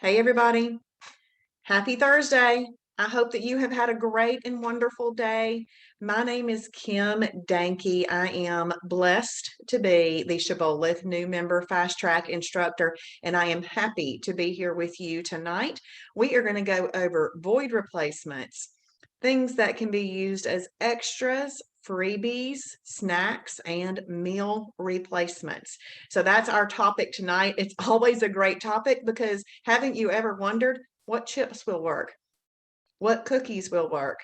Hey, everybody. Happy Thursday. I hope that you have had a great and wonderful day. My name is Kim Danke. I am blessed to be the Shibboleth new member fast track instructor, and I am happy to be here with you tonight. We are going to go over void replacements, things that can be used as extras, freebies, snacks, and meal replacements. So that's our topic tonight. It's always a great topic because haven't you ever wondered what chips will work? What cookies will work?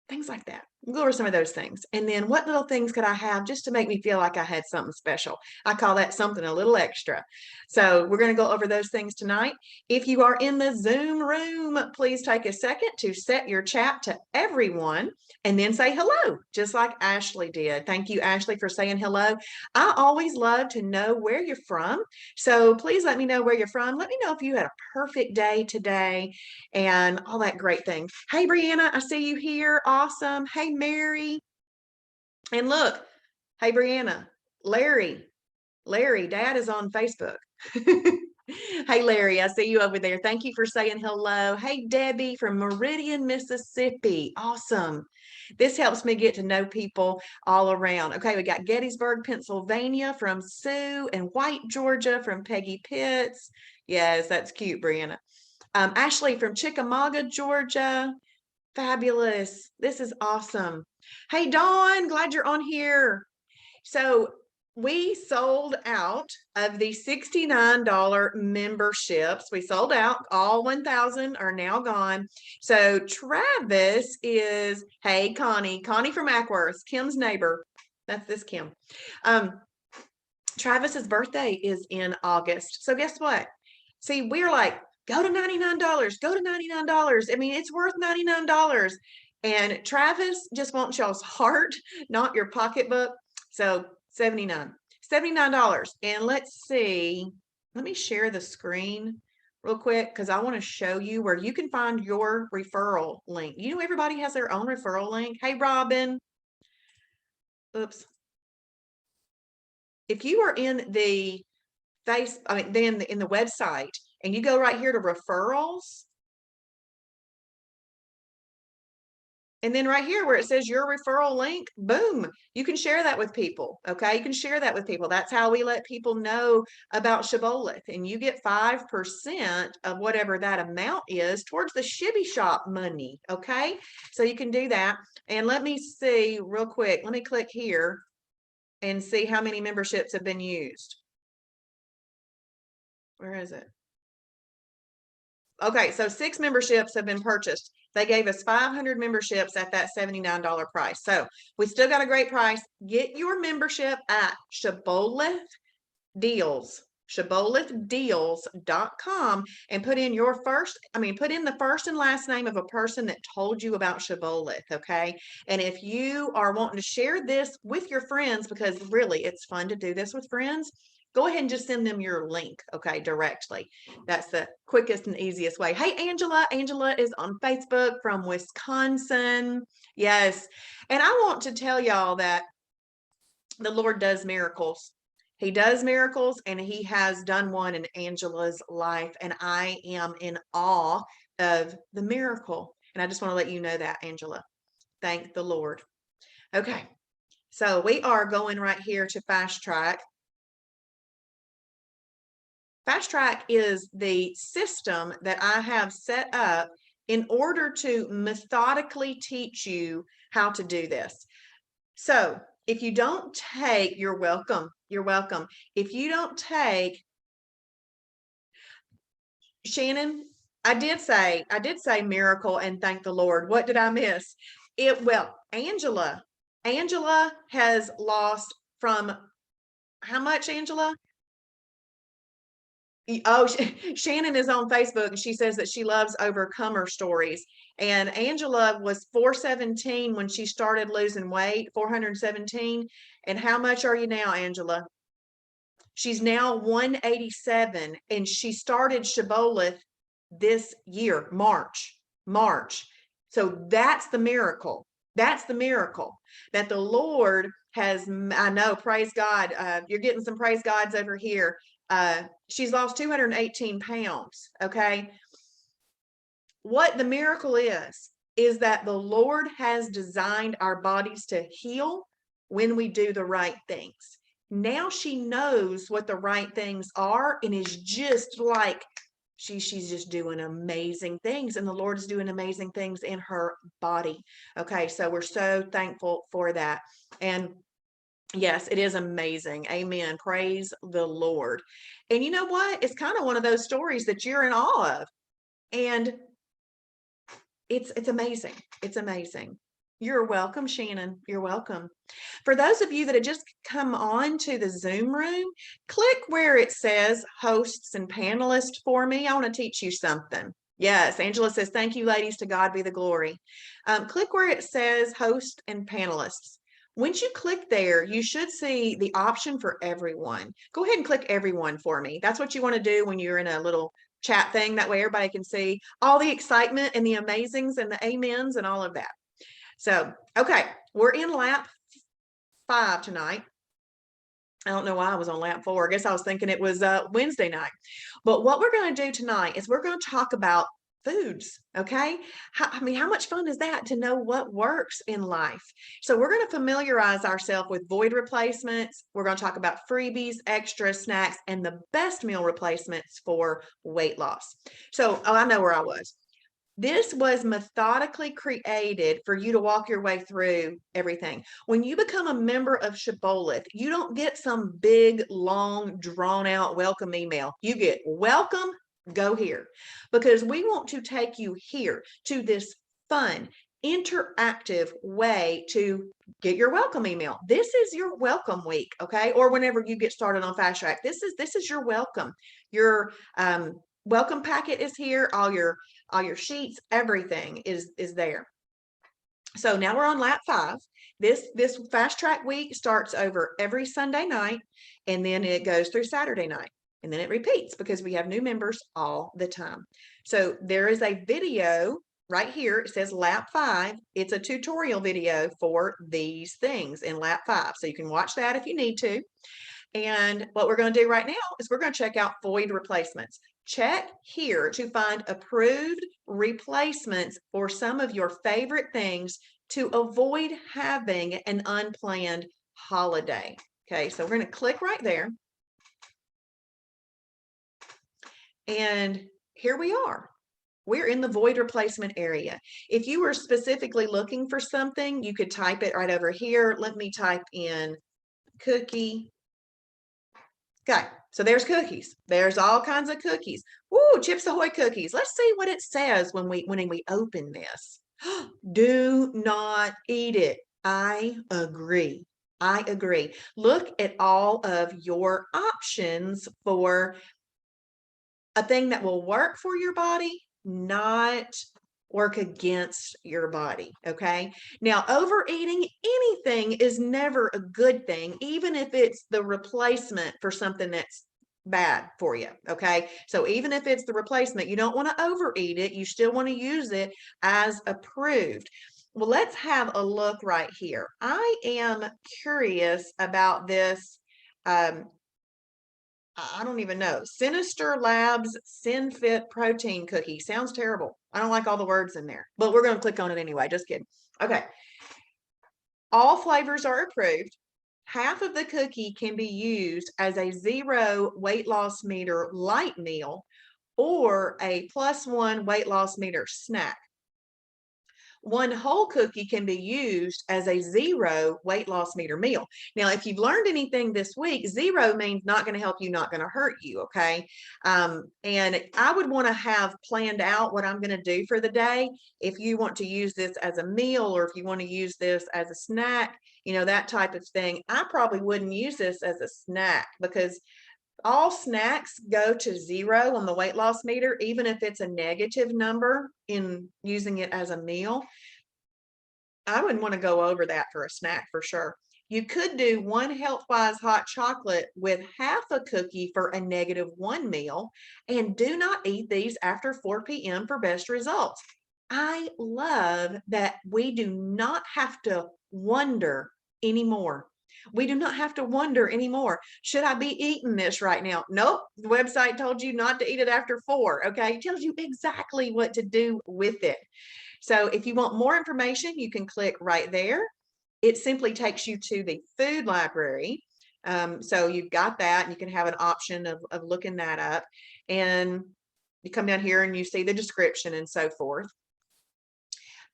Things like that. We'll go over some of those things. And then what little things could I have just to make me feel like I had something special? I call that something a little extra. So we're going to go over those things tonight. If you are in the Zoom room, please take a second to set your chat to everyone and then say hello, just like Ashley did. Thank you, Ashley, for saying hello. I always love to know where you're from. So please let me know where you're from. Let me know if you had a perfect day today and all that great thing. Hey, Brianna, I see you here. Awesome. Hey, Mary. And look, hey, Brianna, Larry, Dad is on Facebook. Hey, Larry, I see you over there. Thank you for saying hello. Hey, Debbie from Meridian, Mississippi. Awesome. This helps me get to know people all around. Okay, we got Gettysburg, Pennsylvania from Sue, and White, Georgia from Peggy Pitts. Yes, that's cute, Brianna. Ashley from Chickamauga, Georgia. Fabulous. This is awesome. Hey, Dawn, glad you're on here. So we sold out of the $69 memberships. We sold out. All 1,000 are now gone. So Travis is, hey, Connie from Ackworth, Kim's neighbor. That's this Kim. Travis's birthday is in August. So guess what? See, we're like, go to $99, go to $99. I mean, it's worth $99. And Travis just wants y'all's heart, not your pocketbook. So $79. And let's see, let me share the screen real quick because I want to show you where you can find your referral link. You know, everybody has their own referral link. Hey, Robin. Oops. If you are in the in the website and you go right here to referrals, and then right here where it says your referral link, boom, you can share that with people. Okay, you can share that with people. That's how we let people know about Shibboleth, and you get 5% of whatever that amount is towards the Shibby Shop money. Okay, so you can do that. And let me see real quick. Let me click here and see how many memberships have been used. Where is it? Okay, so 6 memberships have been purchased. They gave us 500 memberships at that $79 price. So we still got a great price. Get your membership at Shibboleth Deals, shibbolethdeals.com, and put in put in the first and last name of a person that told you about Shibboleth, okay? And if you are wanting to share this with your friends, because really it's fun to do this with friends, go ahead and just send them your link, okay, directly. That's the quickest and easiest way. Hey, Angela. Angela is on Facebook from Wisconsin. Yes. And I want to tell y'all that the Lord does miracles. He does miracles, and he has done one in Angela's life. And I am in awe of the miracle. And I just want to let you know that, Angela. Thank the Lord. Okay. So we are going right here to Fast Track. Fast Track is the system that I have set up in order to methodically teach you how to do this. So if you don't take, you're welcome. You're welcome. If you don't take, Shannon, I did say miracle and thank the Lord. What did I miss? Well, Angela has lost from how much, Angela? Oh, Shannon is on Facebook and she says that she loves overcomer stories. And Angela was 417 when she started losing weight, 417. And how much are you now, Angela? She's now 187, and she started Shibboleth this year, March. So that's the miracle. That's the miracle that the Lord has. I know, praise God. You're getting some praise gods over here. She's lost 218 pounds. Okay. what the miracle is that the Lord has designed our bodies to heal when we do the right things. Now she knows what the right things are and is just like she's just doing amazing things, and the Lord is doing amazing things in her body. Okay, so we're so thankful for that. And yes, it is amazing. Amen. Praise the Lord. And you know what? It's kind of one of those stories that you're in awe of. And it's amazing. It's amazing. You're welcome, Shannon. You're welcome. For those of you that have just come on to the Zoom room, click where it says hosts and panelists for me. I want to teach you something. Yes, Angela says, thank you, ladies. To God be the glory. Click where it says host and panelists. Once you click there, you should see the option for everyone. Go ahead and click everyone for me. That's what you want to do when you're in a little chat thing. That way everybody can see all the excitement and the amazings and the amens and all of that. So, okay, we're in lap 5 tonight. I don't know why I was on lap 4. I guess I was thinking it was Wednesday night. But what we're going to do tonight is we're going to talk about foods. Okay. I mean, how much fun is that to know what works in life? So we're going to familiarize ourselves with void replacements. We're going to talk about freebies, extra snacks, and the best meal replacements for weight loss. So, oh, I know where I was. This was methodically created for you to walk your way through everything. When you become a member of Shibboleth, you don't get some big, long, drawn out welcome email. You get welcome, go here, because we want to take you here to this fun, interactive way to get your welcome email. This is your welcome week, okay? Or whenever you get started on Fast Track, this is your welcome. Your welcome packet is here. All your sheets, everything is there. So now we're on lap 5. This Fast Track week starts over every Sunday night, and then it goes through Saturday night, and then it repeats because we have new members all the time. So there is a video right here. It says lap 5. It's a tutorial video for these things in lap 5. So you can watch that if you need to. And what we're going to do right now is we're going to check out void replacements. Check here to find approved replacements for some of your favorite things to avoid having an unplanned holiday. Okay, so we're going to click right there. And here we are. We're in the void replacement area. If you were specifically looking for something, you could type it right over here. Let me type in cookie. Okay, so there's cookies. There's all kinds of cookies. Woo, Chips Ahoy cookies. Let's see what it says when we open this. Do not eat it. I agree. I agree. Look at all of your options for a thing that will work for your body, not work against your body. Okay. Now, overeating anything is never a good thing, even if it's the replacement for something that's bad for you. Okay. So even if it's the replacement, you don't want to overeat it. You still want to use it as approved. Well, let's have a look right here. I am curious about this. I don't even know. Sinister Labs SinFit protein cookie. Sounds terrible. I don't like all the words in there, but we're going to click on it anyway. Just kidding. Okay. All flavors are approved. Half of the cookie can be used as a 0 weight loss meter light meal or a +1 weight loss meter snack. One whole cookie can be used as a 0 weight loss meter meal. Now, if you've learned anything this week, 0 means not going to help you, not going to hurt you. Okay. And I would want to have planned out what I'm going to do for the day. If you want to use this as a meal, or if you want to use this as a snack, you know, that type of thing, I probably wouldn't use this as a snack because all snacks go to 0 on the weight loss meter, even if it's a negative number in using it as a meal. I wouldn't want to go over that for a snack for sure. You could do one health-wise hot chocolate with half a cookie for a -1 meal, and do not eat these after 4 p.m. for best results. I love that we do not have to wonder anymore. We do not have to wonder anymore. Should I be eating this right now? Nope. The website told you not to eat it after 4. Okay. It tells you exactly what to do with it. So if you want more information, you can click right there. It simply takes you to the food library. So you've got that, and you can have an option of looking that up. And you come down here and you see the description and so forth.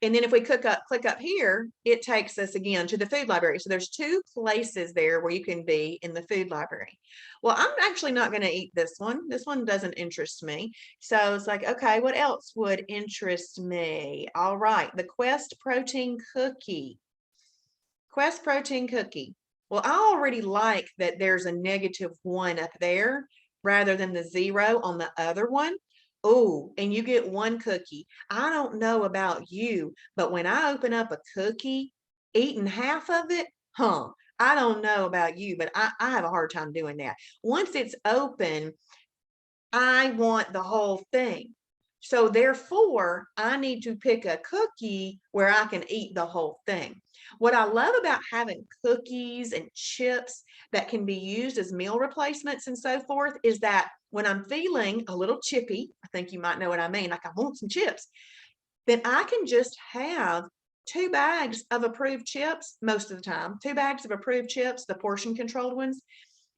And then if we click up here, it takes us again to the food library. So there's 2 places there where you can be in the food library. Well, I'm actually not going to eat this one. This one doesn't interest me. So it's like, okay, what else would interest me? All right, the Quest protein cookie. Quest protein cookie. Well, I already like that there's a -1 up there rather than the 0 on the other one. Oh, and you get 1 cookie. I don't know about you, but when I open up a cookie, eating half of it, I don't know about you, but I have a hard time doing that. Once it's open, I want the whole thing. So therefore, I need to pick a cookie where I can eat the whole thing. What I love about having cookies and chips that can be used as meal replacements and so forth is that when I'm feeling a little chippy, I think you might know what I mean, like I want some chips, then I can just have 2 bags of approved chips most of the time, 2 bags of approved chips, the portion controlled ones,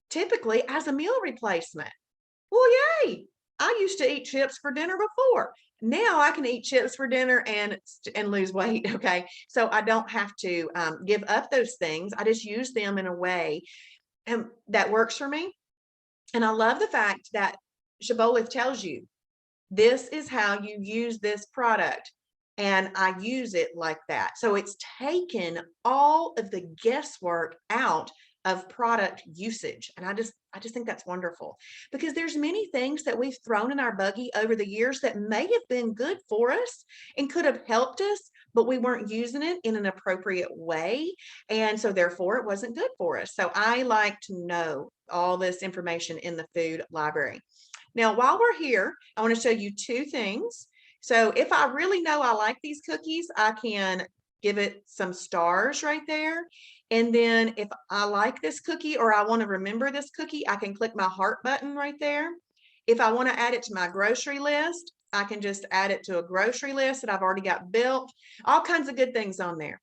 typically as a meal replacement. Well, yay! I used to eat chips for dinner before. Now I can eat chips for dinner and lose weight. Okay, so I don't have to give up those things. I just use them in a way that works for me. And I love the fact that Shibboleth tells you this is how you use this product. And I use it like that. So it's taken all of the guesswork out of product usage. And I just think that's wonderful, because there's many things that we've thrown in our buggy over the years that may have been good for us and could have helped us, but we weren't using it in an appropriate way. And so therefore it wasn't good for us. So I like to know all this information in the food library. Now, while we're here, I want to show you 2 things. So if I really know I like these cookies, I can give it some stars right there. And then if I like this cookie or I want to remember this cookie, I can click my heart button right there. If I want to add it to my grocery list, I can just add it to a grocery list that I've already got built. All kinds of good things on there.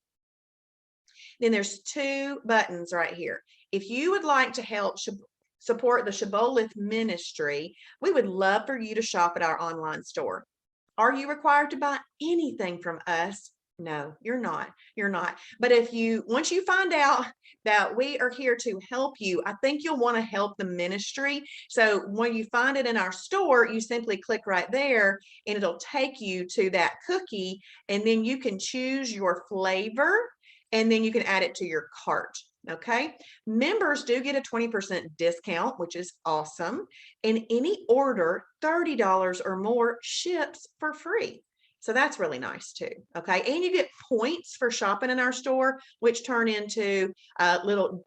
Then there's 2 buttons right here. If you would like to help support the Shibboleth ministry, we would love for you to shop at our online store. Are you required to buy anything from us? No, you're not. You're not. But once you find out that we are here to help you, I think you'll want to help the ministry. So when you find it in our store, you simply click right there and it'll take you to that cookie, and then you can choose your flavor and then you can add it to your cart. Okay, members do get a 20% discount, which is awesome. And any order $30 or more ships for free. So that's really nice too. Okay, and you get points for shopping in our store, which turn into little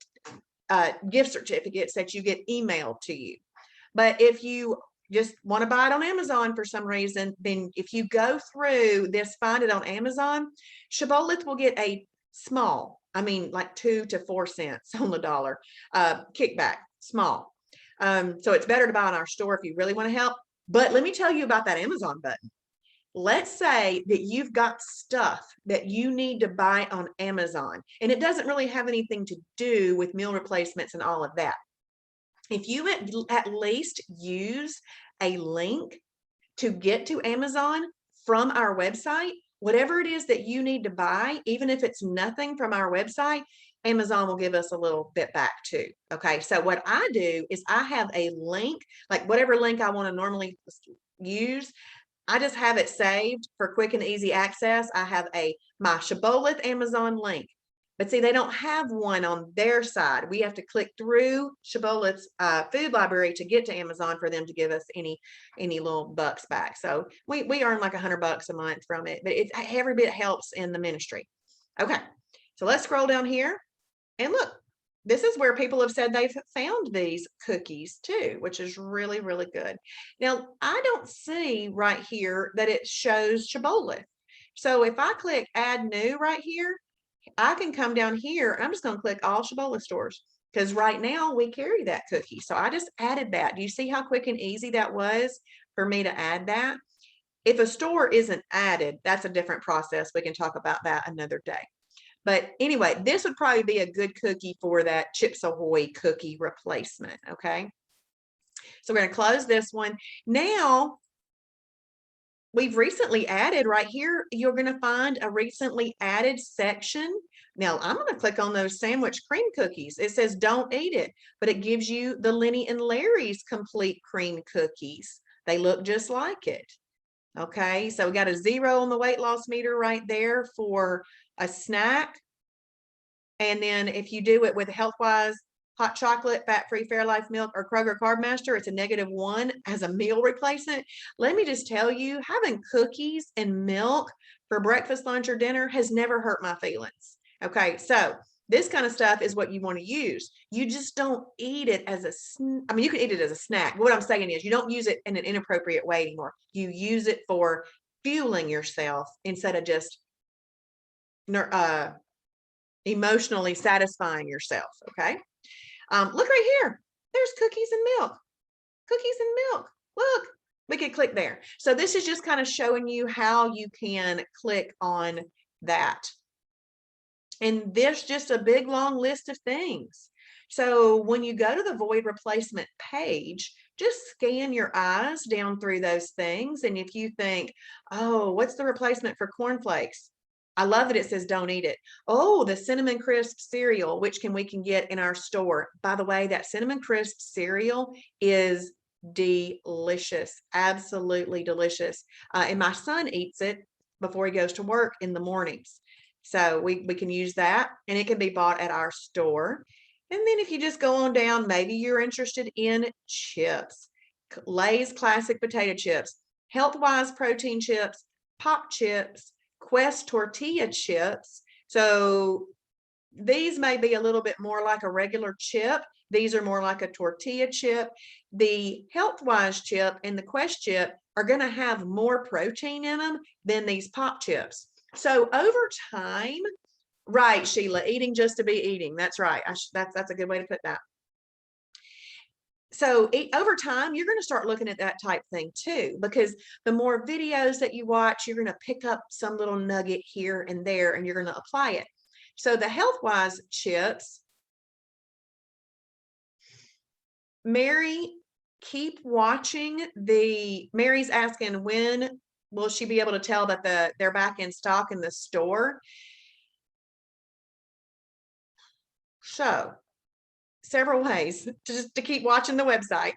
gift certificates that you get emailed to you. But if you just want to buy it on Amazon for some reason, then if you go through this, find it on Amazon, Shibboleth will get a small, I mean like 2 to 4 cents on the dollar kickback, small. So it's better to buy in our store if you really want to help. But let me tell you about that Amazon button. Let's say that you've got stuff that you need to buy on Amazon, and it doesn't really have anything to do with meal replacements and all of that. If you at least use a link to get to Amazon from our website, whatever it is that you need to buy, even if it's nothing from our website, Amazon will give us a little bit back too. Okay, so what I do is I have a link, like whatever link I want to normally use, I just have it saved for quick and easy access. I have my Shibboleth Amazon link. But see, they don't have one on their side. We have to click through Shibboleth's food library to get to Amazon for them to give us any little bucks back. So we earn like $100 a month from it, but every bit helps in the ministry. Okay, so let's scroll down here and look. This is where people have said they've found these cookies too, which is really, really good. Now, I don't see right here that it shows Shibboleth. So if I click add new right here, I can come down here and I'm just going to click all Shibboleth stores because right now we carry that cookie. So I just added that. Do you see how quick and easy that was for me to add that? If a store isn't added, that's a different process. We can talk about that another day. But anyway, this would probably be a good cookie for that Chips Ahoy cookie replacement. Okay. So we're going to close this one. Now, we've recently added right here, you're going to find a recently added section. Now, I'm going to click on those sandwich cream cookies. It says don't eat it, but it gives you the Lenny and Larry's complete cream cookies. They look just like it. Okay, so we got a 0 on the weight loss meter right there for a snack. And then if you do it with Healthwise hot chocolate, fat-free Fairlife milk, or Kroger Carb Master, it's a -1 as a meal replacement. Let me just tell you, having cookies and milk for breakfast, lunch, or dinner has never hurt my feelings. Okay, so this kind of stuff is what you want to use. You just don't eat it as a, I mean, you can eat it as a snack. What I'm saying is you don't use it in an inappropriate way anymore. You use it for fueling yourself instead of just emotionally satisfying yourself. Okay. Look right here. There's cookies and milk. Cookies and milk. Look, we can click there. So this is just kind of showing you how you can click on that. And there's just a big long list of things. So when you go to the void replacement page, just scan your eyes down through those things. And if you think, oh, what's the replacement for cornflakes? I love that it says don't eat it. Oh, the cinnamon crisp cereal, which we can get in our store. By the way, that cinnamon crisp cereal is delicious, absolutely delicious. And my son eats it before he goes to work in the mornings. So we can use that, and it can be bought at our store. And then if you just go on down, maybe you're interested in chips, Lay's classic potato chips, Healthwise protein chips, pop chips, Quest tortilla chips. So these may be a little bit more like a regular chip. These are more like a tortilla chip. The Healthwise chip and the Quest chip are going to have more protein in them than these pop chips. So over time, right, Sheila, eating just to be eating. That's right. That's a good way to put that. So over time, you're going to start looking at that type thing too, because the more videos that you watch, you're going to pick up some little nugget here and there, and you're going to apply it. So the Healthwise chips, Mary, keep watching Mary's asking when will she be able to tell that they're back in stock in the store. So several ways to keep watching the website.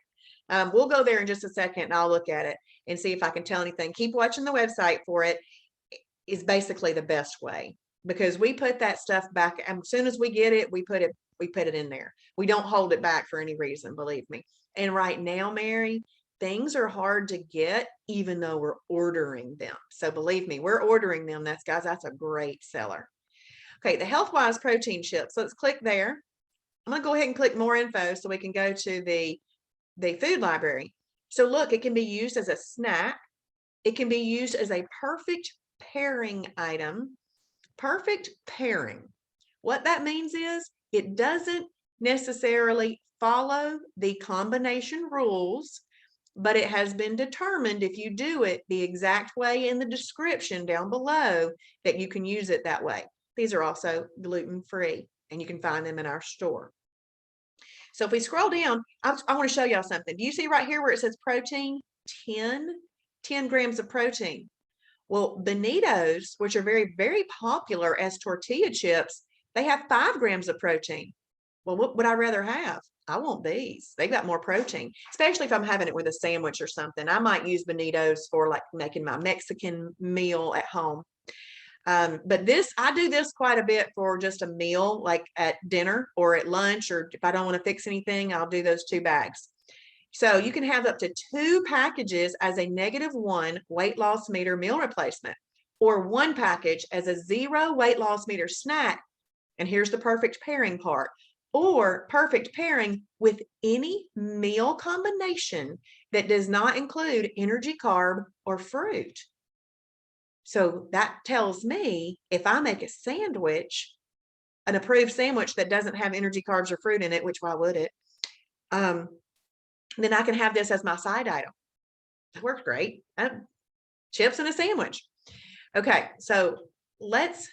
We'll go there in just a second and I'll look at it and see if I can tell anything. Keep watching the website for it is basically the best way, because we put that stuff back as soon as we get it, we put it in there. We don't hold it back for any reason, believe me. And right now, Mary, things are hard to get even though we're ordering them. So believe me, we're ordering them. That's a great seller. Okay, the Healthwise protein chips. Let's click there. I'm going to go ahead and click more info so we can go to the food library. So look, it can be used as a snack. It can be used as a perfect pairing item. Perfect pairing. What that means is it doesn't necessarily follow the combination rules, but it has been determined if you do it the exact way in the description down below that you can use it that way. These are also gluten-free, and you can find them in our store. So if we scroll down, I want to show y'all something. Do you see right here where it says protein? 10 grams of protein. Well, Bonitos, which are very, very popular as tortilla chips, they have 5 grams of protein. Well, what would I rather have? I want these. They've got more protein, especially if I'm having it with a sandwich or something. I might use Bonitos for like making my Mexican meal at home. But I do this quite a bit for just a meal, like at dinner or at lunch, or if I don't want to fix anything, I'll do those 2 bags. So you can have up to 2 packages as a -1 weight loss meter meal replacement, or 1 package as a 0 weight loss meter snack. And here's the perfect pairing part, or perfect pairing with any meal combination that does not include energy, carb, or fruit. So that tells me if I make a sandwich, an approved sandwich that doesn't have energy, carbs, or fruit in it, which why would it? Then I can have this as my side item. That works great. Chips and a sandwich. Okay, so let's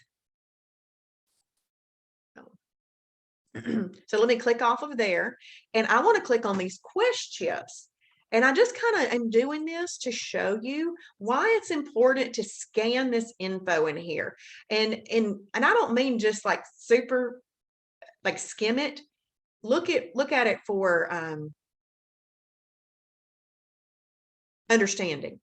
so let me click off of there, and I want to click on these Quest chips. And I just kind of am doing this to show you why it's important to scan this info in here. And I don't mean just like super like skim it. Look at it for understanding.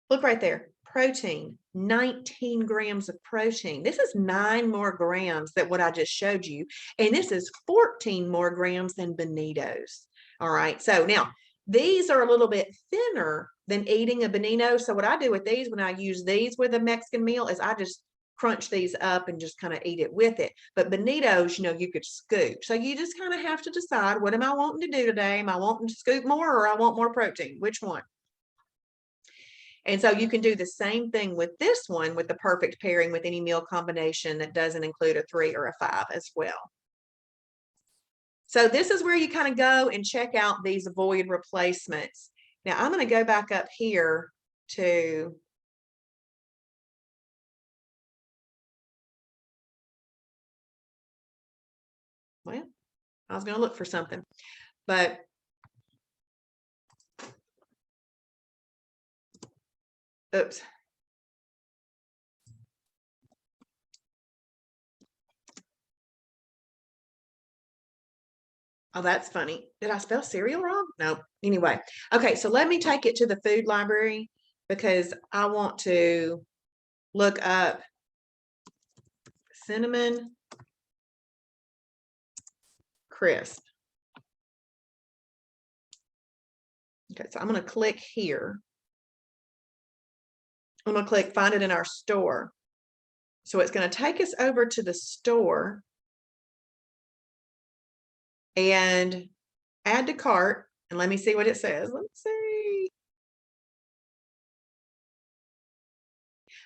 Look right there. Protein, 19 grams of protein. This is 9 more grams than what I just showed you. And this is 14 more grams than Bonitos. All right. So now these are a little bit thinner than eating a Bonito. So what I do with these when I use these with a Mexican meal is I just crunch these up and just kind of eat it with it. But Bonitos, you could scoop. So you just kind of have to decide, what am I wanting to do today? Am I wanting to scoop more, or I want more protein? Which one? And so you can do the same thing with this one with the perfect pairing with any meal combination that doesn't include a 3 or a 5 as well. So this is where you kind of go and check out these void replacements. Now I'm going to go back up here to well, I was going to look for something, but oops. Oh, that's funny. Did I spell cereal wrong? No. Anyway, okay, so let me take it to the food library because I want to look up cinnamon crisp. Okay, so I'm going to click here. I'm going to click find it in our store. So it's going to take us over to the store and add to cart. And let me see what it says. Let's see.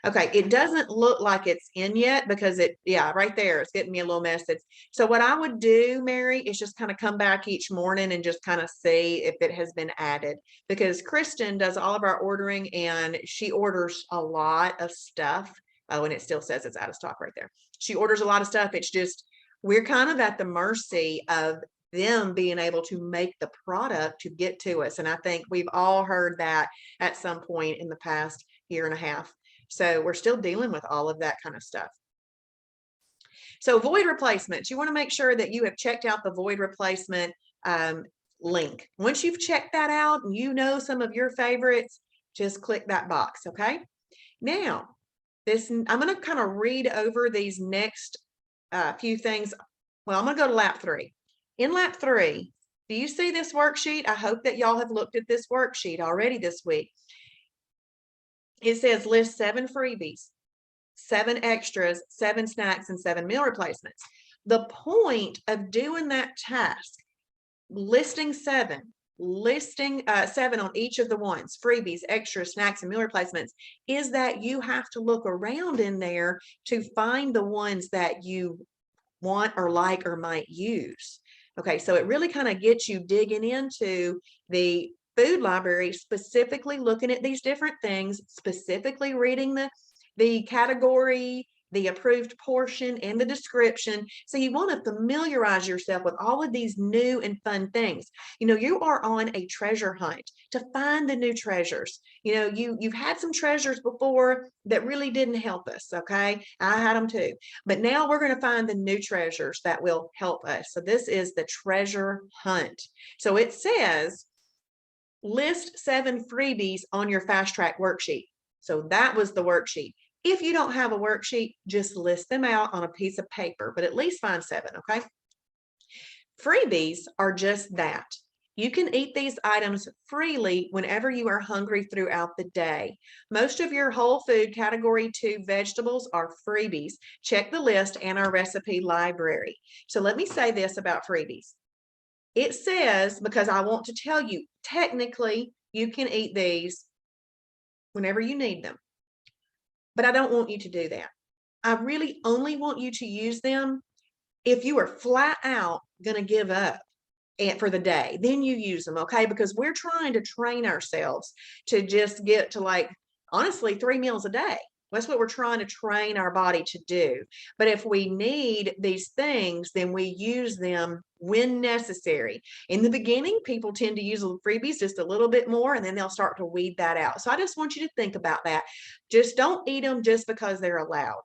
Okay, it doesn't look like it's in yet because yeah, right there, it's getting me a little message. So what I would do, Mary, is just kind of come back each morning and just kind of see if it has been added, because Kristen does all of our ordering and she orders a lot of stuff. Oh, and it still says it's out of stock right there. She orders a lot of stuff. It's just, we're kind of at the mercy of them being able to make the product to get to us. And I think we've all heard that at some point in the past year and a half. So we're still dealing with all of that kind of stuff. So void replacements, you want to make sure that you have checked out the void replacement link. Once you've checked that out and you know some of your favorites, just click that box, okay? Now, I'm going to kind of read over these next few things. Well, I'm going to go to lap 3. In lap 3, do you see this worksheet? I hope that y'all have looked at this worksheet already this week. It says list 7 freebies, 7 extras, 7 snacks, and 7 meal replacements. The point of doing that task, listing 7 on each of the ones, freebies, extras, snacks, and meal replacements, is that you have to look around in there to find the ones that you want or like or might use. Okay, so it really kind of gets you digging into the food library, specifically looking at these different things, specifically reading the category, the approved portion, and the description. So you want to familiarize yourself with all of these new and fun things. You are on a treasure hunt to find the new treasures. You've had some treasures before that really didn't help us, okay? I had them too. But now we're going to find the new treasures that will help us. So this is the treasure hunt. So it says, list 7 freebies on your fast track worksheet. So that was the worksheet. If you don't have a worksheet, just list them out on a piece of paper, but at least find 7, okay? Freebies are just that. You can eat these items freely whenever you are hungry throughout the day. Most of your whole food category 2 vegetables are freebies. Check the list and our recipe library. So let me say this about freebies. It says, because I want to tell you, technically, you can eat these whenever you need them. but I don't want you to do that. I really only want you to use them if you are flat out going to give up and for the day, then you use them, okay? Because we're trying to train ourselves to just get to, like, honestly, 3 meals a day. That's what we're trying to train our body to do. But if we need these things, then we use them when necessary. In the beginning, people tend to use freebies just a little bit more, and then they'll start to weed that out. So I just want you to think about that. Just don't eat them just because they're allowed.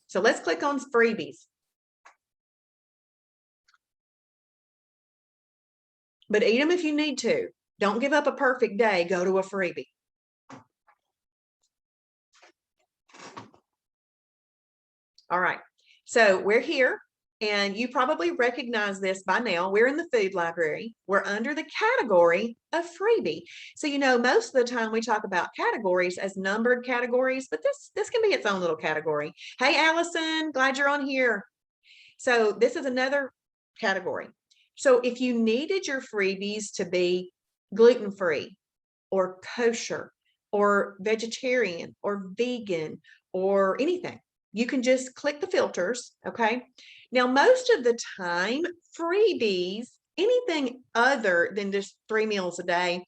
So let's click on freebies. But eat them if you need to. Don't give up a perfect day. Go to a freebie. All right. So we're here, and you probably recognize this by now. We're in the food library. We're under the category of freebie. So, you know, most of the time we talk about categories as numbered categories, but this can be its own little category. Hey, Allison, glad you're on here. So this is another category. So if you needed your freebies to be gluten-free or kosher or vegetarian or vegan or anything, you can just click the filters, okay? Now, most of the time, freebies, anything other than just 3 meals a day,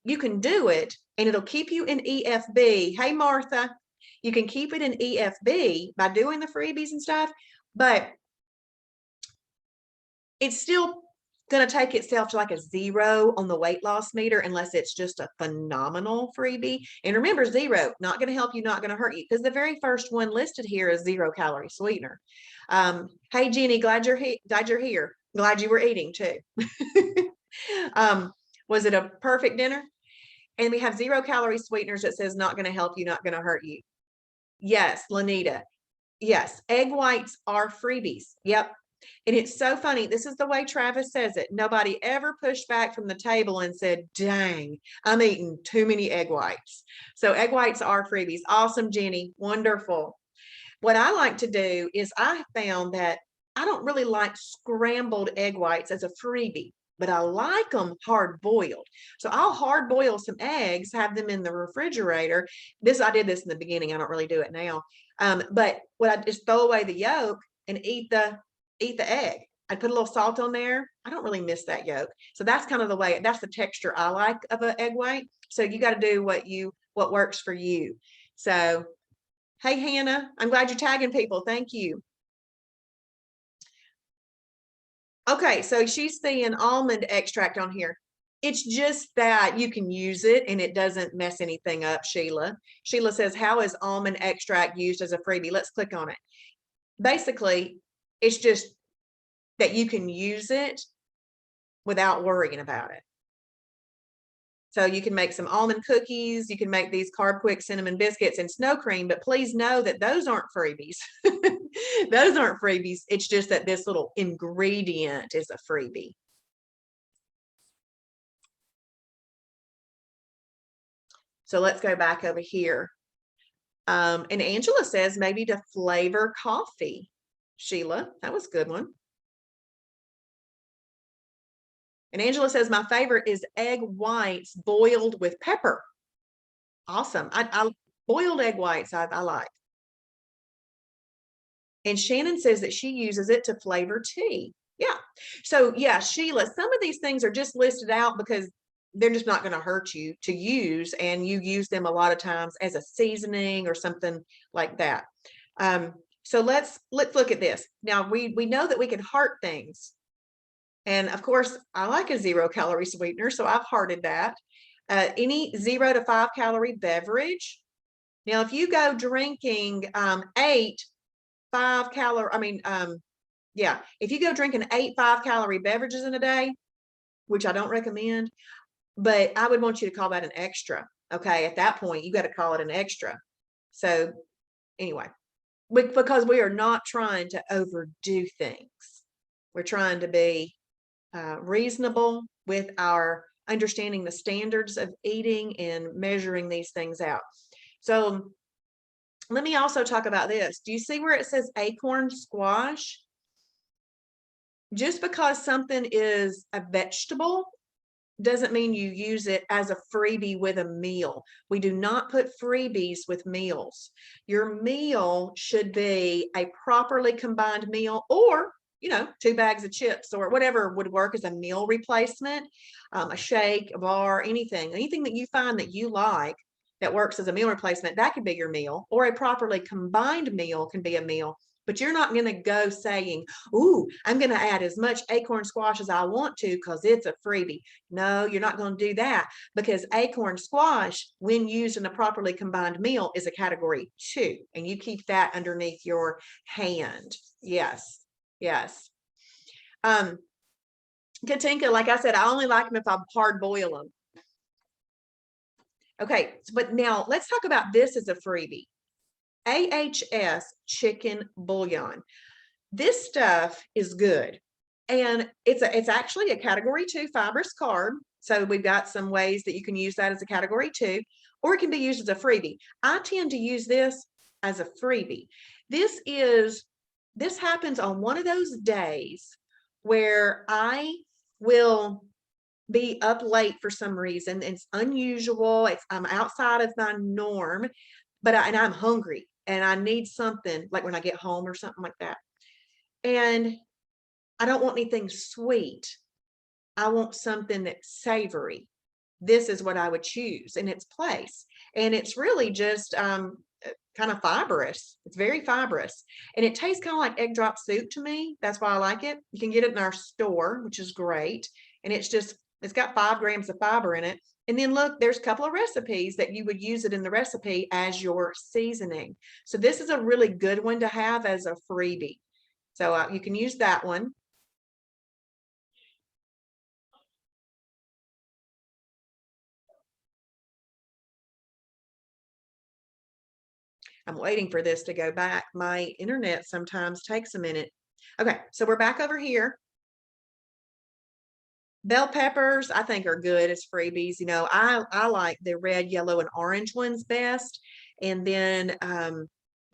you can do it and it'll keep you in EFB. Hey, Martha, you can keep it in EFB by doing the freebies and stuff, but it's still going to take itself to like a 0 on the weight loss meter unless it's just a phenomenal freebie. And remember, 0, not going to help you, not going to hurt you, because the very first one listed here is 0-calorie sweetener. Hey, Jenny, glad you're here. Glad you were eating too. Was it a perfect dinner? And we have 0-calorie sweeteners that says not going to help you, not going to hurt you. Yes, Lanita. Yes, egg whites are freebies. Yep. And it's so funny. This is the way Travis says it. Nobody ever pushed back from the table and said, dang, I'm eating too many egg whites. So egg whites are freebies. Awesome, Jenny. Wonderful. What I like to do is I found that I don't really like scrambled egg whites as a freebie, but I like them hard boiled. So I'll hard boil some eggs, have them in the refrigerator. I did this in the beginning. I don't really do it now. But what I just throw away the yolk and eat the egg. I put a little salt on there. I don't really miss that yolk. So that's kind of that's the texture I like of an egg white. So you got to do what works for you. So, hey, Hannah, I'm glad you're tagging people. Thank you. Okay, so she's seeing almond extract on here. It's just that you can use it and it doesn't mess anything up, Sheila. Sheila says, how is almond extract used as a freebie? Let's click on it. Basically, it's just that you can use it without worrying about it. So you can make some almond cookies. You can make these Carb Quick cinnamon biscuits and snow cream, but please know that those aren't freebies. Those aren't freebies. It's just that this little ingredient is a freebie. So let's go back over here. And Angela says maybe to flavor coffee. Sheila, that was a good one. And Angela says, my favorite is egg whites boiled with pepper. Awesome. I boiled egg whites, I like. And Shannon says that she uses it to flavor tea. Yeah. So yeah, Sheila, some of these things are just listed out because they're just not going to hurt you to use. And you use them a lot of times as a seasoning or something like that. So let's look at this. Now we know that we can heart things. And of course, I like a 0-calorie sweetener, so I've hearted that. Any 0 to 5-calorie beverage. Now, if you go drinking 8 5-calorie, if you go drinking 8 5-calorie beverages in a day, which I don't recommend, but I would want you to call that an extra. Okay, at that point, you got to call it an extra. So anyway, because we are not trying to overdo things. We're trying to be reasonable with our understanding the standards of eating and measuring these things out. So let me also talk about this. Do you see where it says acorn squash? Just because something is a vegetable doesn't mean you use it as a freebie with a meal. We do not put freebies with meals. Your meal should be a properly combined meal, or 2 bags of chips or whatever would work as a meal replacement, a shake, a bar, anything that you find that you like that works as a meal replacement, that could be your meal, or a properly combined meal can be a meal. But you're not going to go saying, ooh, I'm going to add as much acorn squash as I want to because it's a freebie. No, you're not going to do that, because acorn squash, when used in a properly combined meal, is a category 2, and you keep that underneath your hand. Yes. Yes. Katinka, like I said, I only like them if I hard boil them. Okay, but now let's talk about this as a freebie. AHS chicken bouillon. This stuff is good, and it's actually a category 2 fibrous carb. So we've got some ways that you can use that as a category 2, or it can be used as a freebie. I tend to use this as a freebie. This happens on one of those days where I will be up late for some reason. It's unusual. I'm outside of my norm, but I'm hungry and I need something, like when I get home or something like that. And I don't want anything sweet. I want something that's savory. This is what I would choose in its place. And it's really just kind of fibrous. It's very fibrous. And it tastes kind of like egg drop soup to me. That's why I like it. You can get it in our store, which is great. And it's got 5 grams of fiber in it. And then look, there's a couple of recipes that you would use it in the recipe as your seasoning. So this is a really good one to have as a freebie. So you can use that one. I'm waiting for this to go back. My internet sometimes takes a minute. Okay, so we're back over here. Bell peppers, I think, are good as freebies. I like the red, yellow, and orange ones best. And then,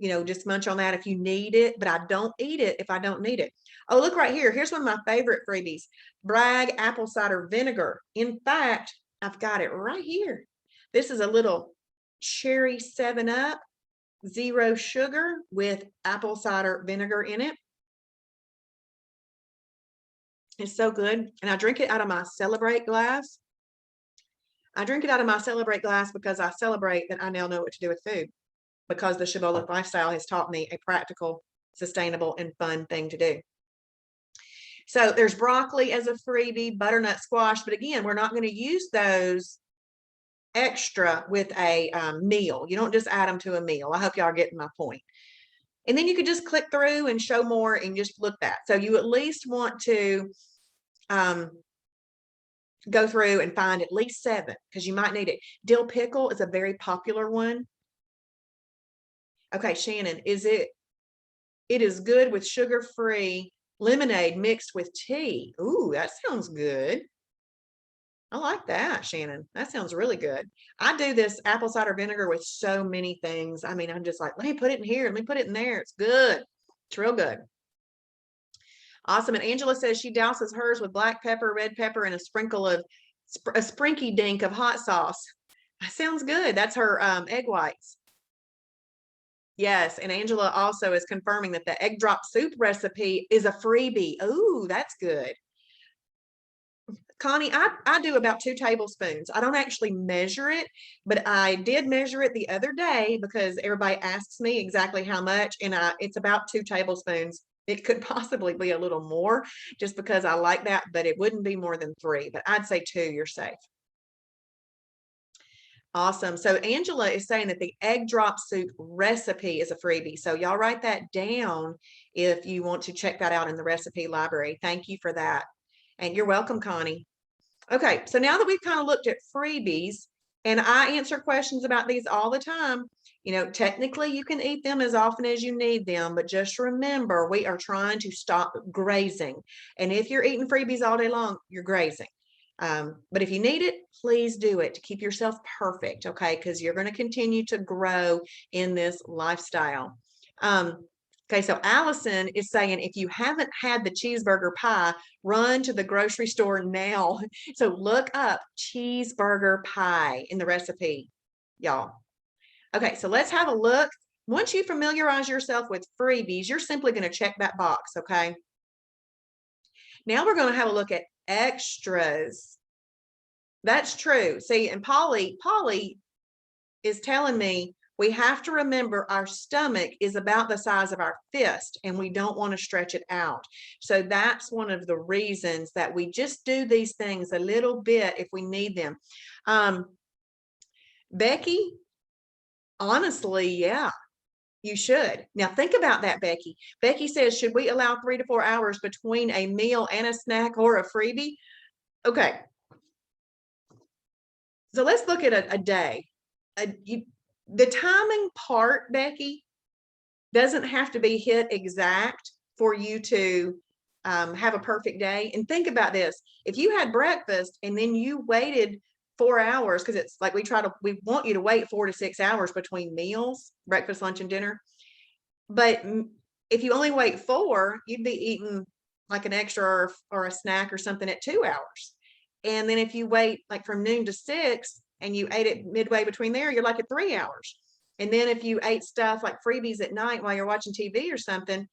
just munch on that if you need it, but I don't eat it if I don't need it. Oh, look right here. Here's one of my favorite freebies. Bragg apple cider vinegar. In fact, I've got it right here. This is a little cherry 7-Up, 0 sugar with apple cider vinegar in it. It's so good. And I drink it out of my Celebrate glass. I drink it out of my Celebrate glass because I celebrate that I now know what to do with food, because the Shibboleth lifestyle has taught me a practical, sustainable, and fun thing to do. So there's broccoli as a freebie, butternut squash, but again, we're not going to use those extra with a meal. You don't just add them to a meal. I hope y'all are getting my point. And then you could just click through and show more and just look that. So you at least want to go through and find at least 7, because you might need it. Dill pickle is a very popular one. Okay, Shannon, it is good with sugar-free lemonade mixed with tea. Ooh, that sounds good. I like that, Shannon. That sounds really good. I do this apple cider vinegar with so many things. I mean, I'm just like, let me put it in here. Let me put it in there. It's good. It's real good. Awesome. And Angela says she douses hers with black pepper, red pepper, and a sprinkle of a sprinky dink of hot sauce. That sounds good. That's her egg whites. Yes, and Angela also is confirming that the egg drop soup recipe is a freebie. Ooh, that's good. Connie, I do about 2 tablespoons. I don't actually measure it, but I did measure it the other day because everybody asks me exactly how much, and it's about 2 tablespoons. It could possibly be a little more just because I like that, but it wouldn't be more than 3, but I'd say 2, you're safe. Awesome. So Angela is saying that the egg drop soup recipe is a freebie. So y'all write that down if you want to check that out in the recipe library. Thank you for that. And you're welcome, Connie. Okay, so now that we've kind of looked at freebies, and I answer questions about these all the time, technically you can eat them as often as you need them, but just remember, we are trying to stop grazing. And if you're eating freebies all day long, you're grazing. But if you need it, please do it to keep yourself perfect, okay? Because you're going to continue to grow in this lifestyle. Okay, so Allison is saying if you haven't had the cheeseburger pie, run to the grocery store now. So look up cheeseburger pie in the recipe, y'all. Okay, so let's have a look. Once you familiarize yourself with freebies, you're simply going to check that box, okay? Now we're going to have a look at extras. That's true. See, and Polly is telling me we have to remember our stomach is about the size of our fist and we don't want to stretch it out. So that's one of the reasons that we just do these things a little bit if we need them. Becky, honestly, yeah, you should. Now think about that, Becky. Becky says, should we allow 3 to 4 hours between a meal and a snack or a freebie? Okay. So let's look at a day. The timing part, Becky, doesn't have to be hit exact for you to have a perfect day. And think about this. If you had breakfast and then you waited 4 hours, because it's like we want you to wait 4 to 6 hours between meals, breakfast, lunch, and dinner. But if you only wait 4, you'd be eating like an extra or a snack or something at 2 hours. And then if you wait like from noon to 6 and you ate it midway between there, you're like at 3 hours. And then if you ate stuff like freebies at night while you're watching TV or something,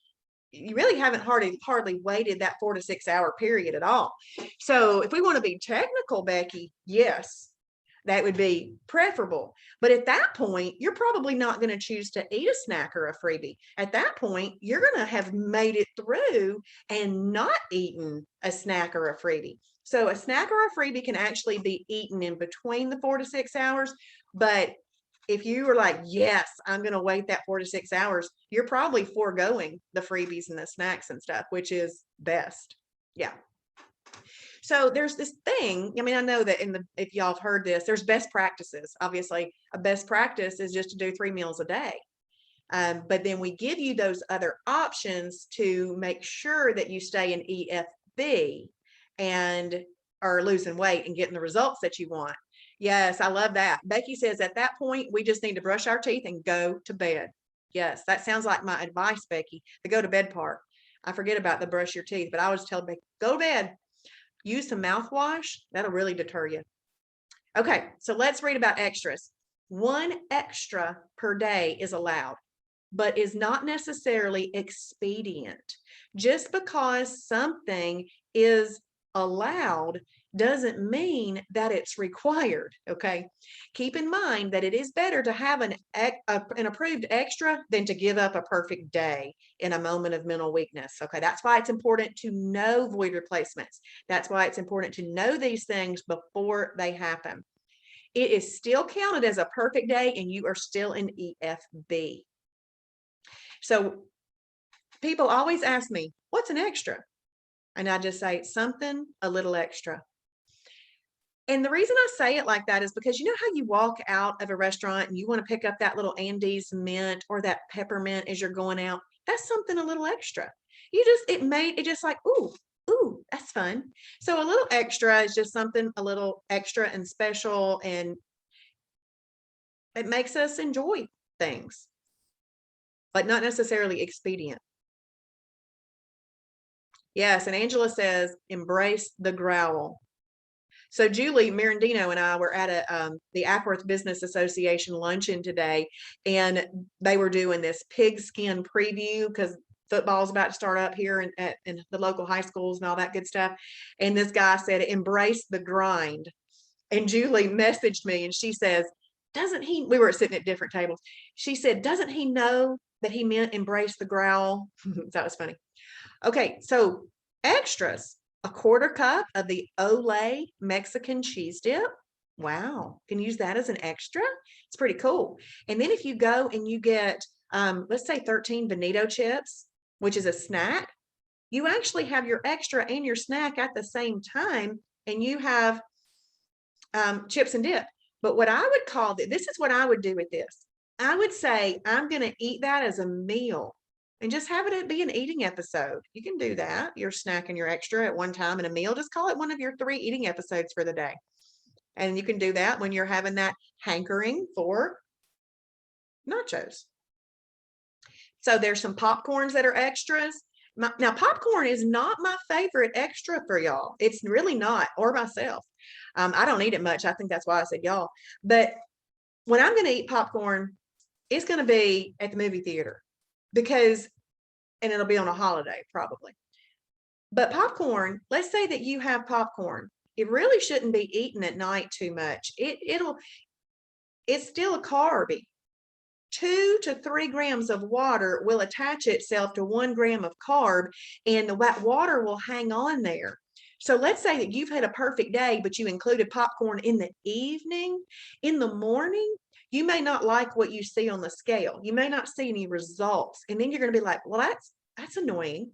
you really haven't hardly waited that 4 to 6 hour period at all. So if we want to be technical, Becky, yes, that would be preferable. But at that point, you're probably not going to choose to eat a snack or a freebie. At that point, you're going to have made it through and not eaten a snack or a freebie. So a snack or a freebie can actually be eaten in between the 4 to 6 hours. But if you were like, yes, I'm going to wait that 4 to 6 hours, you're probably foregoing the freebies and the snacks and stuff, which is best. Yeah. So there's this thing. I mean, I know that if y'all have heard this, there's best practices. Obviously, a best practice is just to do 3 meals a day. But then we give you those other options to make sure that you stay in EFB and are losing weight and getting the results that you want. Yes, I love that. Becky says at that point, we just need to brush our teeth and go to bed. Yes, that sounds like my advice, Becky, the go to bed part. I forget about the brush your teeth, but I always tell Becky, go to bed. Use some mouthwash. That'll really deter you. Okay, so let's read about extras. 1 extra per day is allowed, but is not necessarily expedient. Just because something is allowed doesn't mean that it's required, okay? Keep in mind that it is better to have an approved extra than to give up a perfect day in a moment of mental weakness, okay? That's why it's important to know void replacements. That's why it's important to know these things before they happen. It is still counted as a perfect day and you are still in EFB. So people always ask me, what's an extra? And I just say something a little extra. And the reason I say it like that is because you know how you walk out of a restaurant and you want to pick up that little Andes mint or that peppermint as you're going out? That's something a little extra. It just like, ooh, that's fun. So a little extra is just something a little extra and special, and it makes us enjoy things, but not necessarily expedient. Yes, and Angela says, embrace the growl. So Julie Mirandino and I were at the Ackworth Business Association luncheon today, and they were doing this pigskin preview because football's about to start up here in the local high schools and all that good stuff. And this guy said, embrace the grind. And Julie messaged me and she says, doesn't he, we were sitting at different tables. She said, doesn't he know that he meant embrace the growl? That was funny. Okay, so extras, a 1/4 cup of the Olay Mexican cheese dip. Wow, can use that as an extra. It's pretty cool. And then if you go and you get, let's say 13 bonito chips, which is a snack, you actually have your extra and your snack at the same time, and you have chips and dip. But what I would call this is what I would do with this. I would say I'm going to eat that as a meal and just have it be an eating episode. You can do that. Your snack and your extra at one time in a meal. Just call it one of your 3 eating episodes for the day. And you can do that when you're having that hankering for nachos. So there's some popcorns that are extras. Now, popcorn is not my favorite extra for y'all. It's really not, or myself. I don't eat it much. I think that's why I said y'all. But when I'm going to eat popcorn, it's going to be at the movie theater because, and it'll be on a holiday probably. But popcorn, let's say that you have popcorn. It really shouldn't be eaten at night too much. It's still a carb. 2 to 3 grams of water will attach itself to 1 gram of carb, and that water will hang on there. So let's say that you've had a perfect day, but you included popcorn in the evening. In the morning, you may not like what you see on the scale. You may not see any results. And then you're going to be like, well, that's annoying.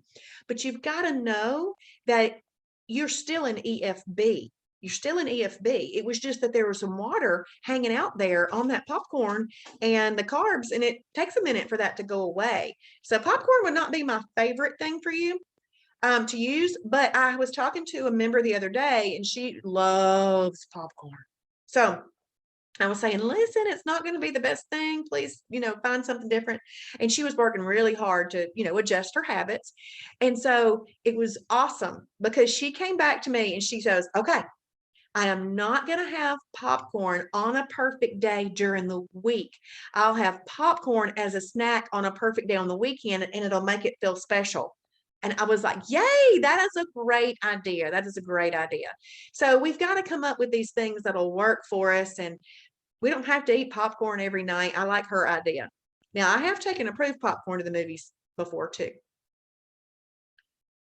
But you've got to know that you're still an EFB. You're still an EFB. It was just that there was some water hanging out there on that popcorn and the carbs, and it takes a minute for that to go away. So popcorn would not be my favorite thing for you to use, but I was talking to a member the other day and she loves popcorn. So I was saying, listen, it's not going to be the best thing. Please, find something different. And she was working really hard to, adjust her habits. And so it was awesome because she came back to me and she says, okay, I am not going to have popcorn on a perfect day during the week. I'll have popcorn as a snack on a perfect day on the weekend, and it'll make it feel special. And I was like, yay, that is a great idea. That is a great idea. So we've got to come up with these things that'll work for us. And we don't have to eat popcorn every night. I like her idea. Now, I have taken approved popcorn to the movies before too.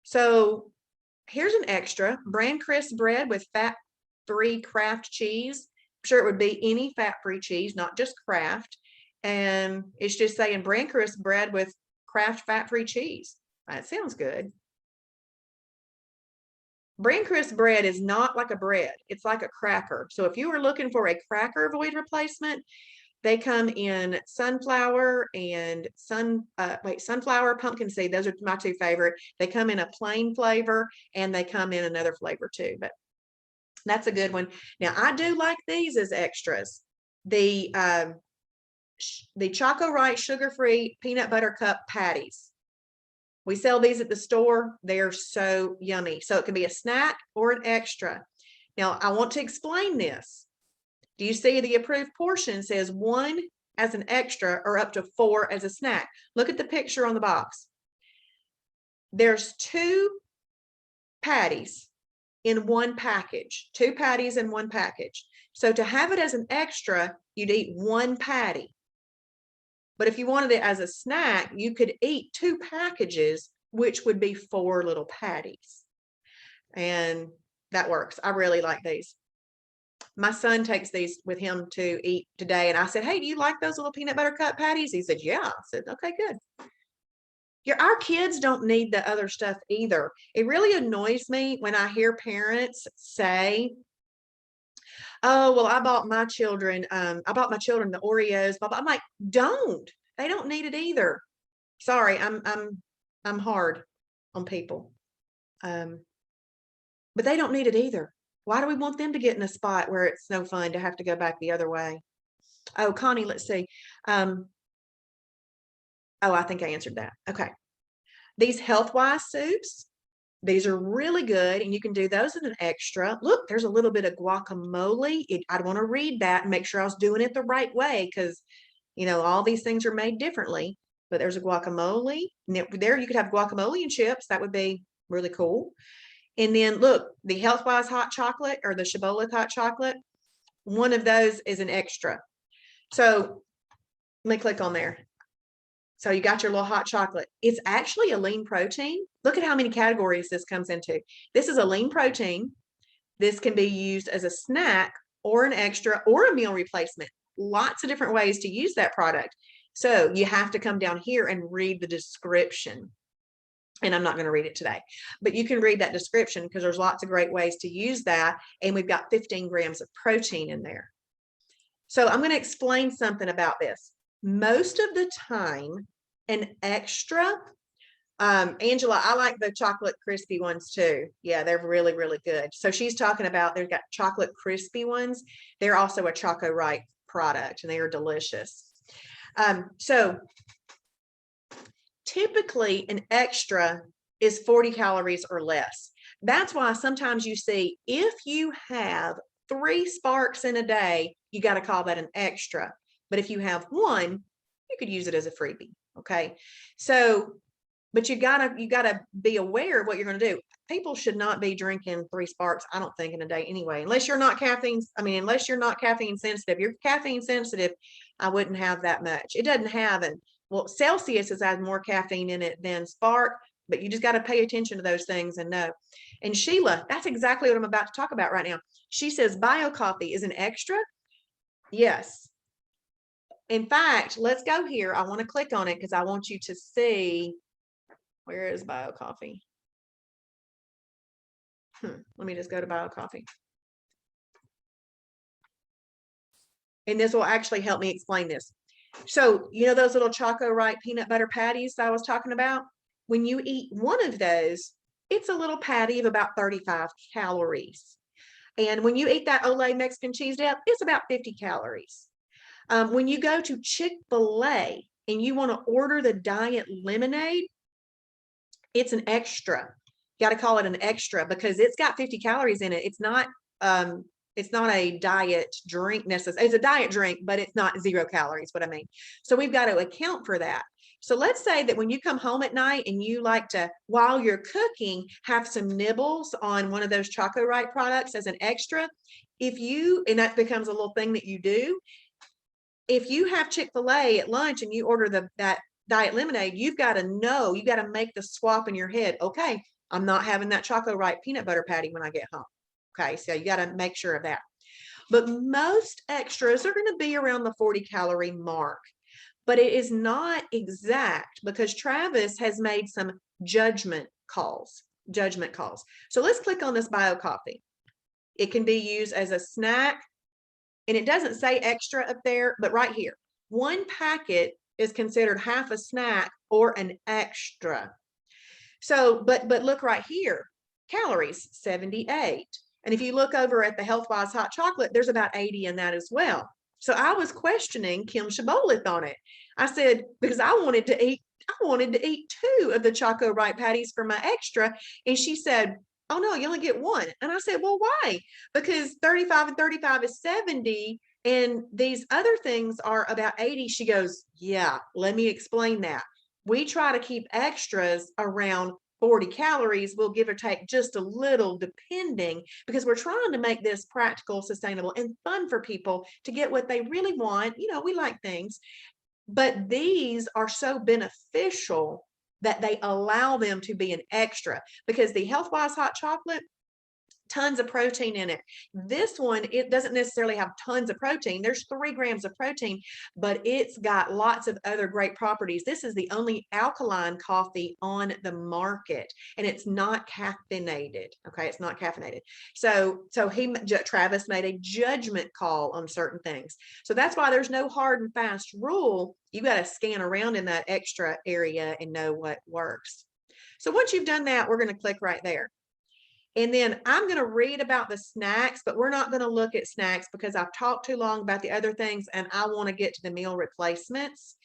So here's an extra: brand crisp bread with fat-free Kraft cheese. I'm sure it would be any fat-free cheese, not just Kraft. And it's just saying brand crisp bread with Kraft fat-free cheese. That sounds good. Brand crisp bread is not like a bread. It's like a cracker. So if you were looking for a cracker void replacement, they come in sunflower and sunflower, pumpkin seed. Those are my 2 favorite. They come in a plain flavor and they come in another flavor too, but that's a good one. Now I do like these as extras. The Choco Right sugar-free peanut butter cup patties. We sell these at the store. They're so yummy. So it can be a snack or an extra. Now I want to explain this. Do you see the approved portion says 1 as an extra or up to 4 as a snack? Look at the picture on the box. There's 2 patties in 1 package, 2 patties in 1 package. So to have it as an extra, you'd eat 1 patty. But if you wanted it as a snack, you could eat 2 packages, which would be 4 little patties. And that works. I really like these. My son takes these with him to eat today. And I said, hey, do you like those little peanut butter cup patties? He said, yeah. I said, okay, good. Our kids don't need the other stuff either. It really annoys me when I hear parents say, oh, well, I bought my children the Oreos. But I'm like, they don't need it either. Sorry, I'm hard on people. But they don't need it either. Why do we want them to get in a spot where it's no fun to have to go back the other way? Oh, Connie, let's see. Oh, I think I answered that. Okay. These health-wise soups, these are really good, and you can do those as an extra. Look, there's a little bit of guacamole. I'd want to read that and make sure I was doing it the right way because, all these things are made differently. But there's a guacamole. There you could have guacamole and chips. That would be really cool. And then look, the health-wise hot chocolate or the Shibboleth hot chocolate, one of those is an extra. So let me click on there. So you got your little hot chocolate. It's actually a lean protein. Look at how many categories this comes into. This is a lean protein. This can be used as a snack or an extra or a meal replacement. Lots of different ways to use that product. So you have to come down here and read the description. And I'm not going to read it today, but you can read that description because there's lots of great ways to use that. And we've got 15 grams of protein in there. So I'm going to explain something about this. Most of the time, an extra, Angela, I like the chocolate crispy ones too. Yeah, they're really, really good. So she's talking about, they've got chocolate crispy ones. They're also a Choco Right product and they are delicious. So Typically, an extra is 40 calories or less. That's why sometimes you see if you have 3 sparks in a day, you got to call that an extra. But if you have one, you could use it as a freebie. Okay. So, but you gotta be aware of what you're going to do. People should not be drinking 3 sparks, I don't think, in a day anyway, unless you're not caffeine. I mean, unless you're not caffeine sensitive. You're caffeine sensitive, I wouldn't have that much. It doesn't have an well, Celsius has had more caffeine in it than Spark, but you just got to pay attention to those things and know. And Sheila, that's exactly what I'm about to talk about right now. She says bio coffee is an extra. Yes. In fact, let's go here. I want to click on it because I want you to see, where is bio coffee? Let me just go to bio coffee. And this will actually help me explain this. So, you know, those little Choco Right peanut butter patties I was talking about? When you eat one of those, it's a little patty of about 35 calories. And when you eat that Olay Mexican cheese dip, it's about 50 calories. When you go to Chick-fil-A and you want to order the diet lemonade, it's an extra. You got to call it an extra because it's got 50 calories in it. It's not a diet drink necessarily. It's a diet drink, but it's not 0 calories, what I mean. So we've got to account for that. So let's say that when you come home at night and you like to, while you're cooking, have some nibbles on one of those Choco Right products as an extra. And that becomes a little thing that you do. If you have Chick-fil-A at lunch and you order that diet lemonade, you've got to know, you got to make the swap in your head. Okay, I'm not having that Choco Right peanut butter patty when I get home. Okay, so you got to make sure of that. But most extras are going to be around the 40 calorie mark. But it is not exact because Travis has made some judgment calls. So let's click on this bio coffee. It can be used as a snack. And it doesn't say extra up there, but right here, 1 packet is considered half a snack or an extra. So, but look right here, calories, 78. And if you look over at the Healthwise hot chocolate, there's about 80 in that as well. So I was questioning Kim Shibboleth on it. I said, because I wanted to eat 2 of the Choco Right patties for my extra. And she said, oh no, you only get 1. And I said, well, why? Because 35 and 35 is 70. And these other things are about 80. She goes, yeah, let me explain that. We try to keep extras around 40 calories. We'll give or take just a little depending, because we're trying to make this practical, sustainable, and fun for people to get what they really want. You know, we like things, but these are so beneficial that they allow them to be an extra, because the Healthwise hot chocolate, tons of protein in it. This one, it doesn't necessarily have tons of protein. There's 3 grams of protein, but it's got lots of other great properties. This is the only alkaline coffee on the market, and it's not caffeinated. Okay, it's not caffeinated. So Travis made a judgment call on certain things. So that's why there's no hard and fast rule. You got to scan around in that extra area and know what works. So once you've done that, we're going to click right there. And then I'm going to read about the snacks, but we're not going to look at snacks because I've talked too long about the other things, and I want to get to the meal replacements.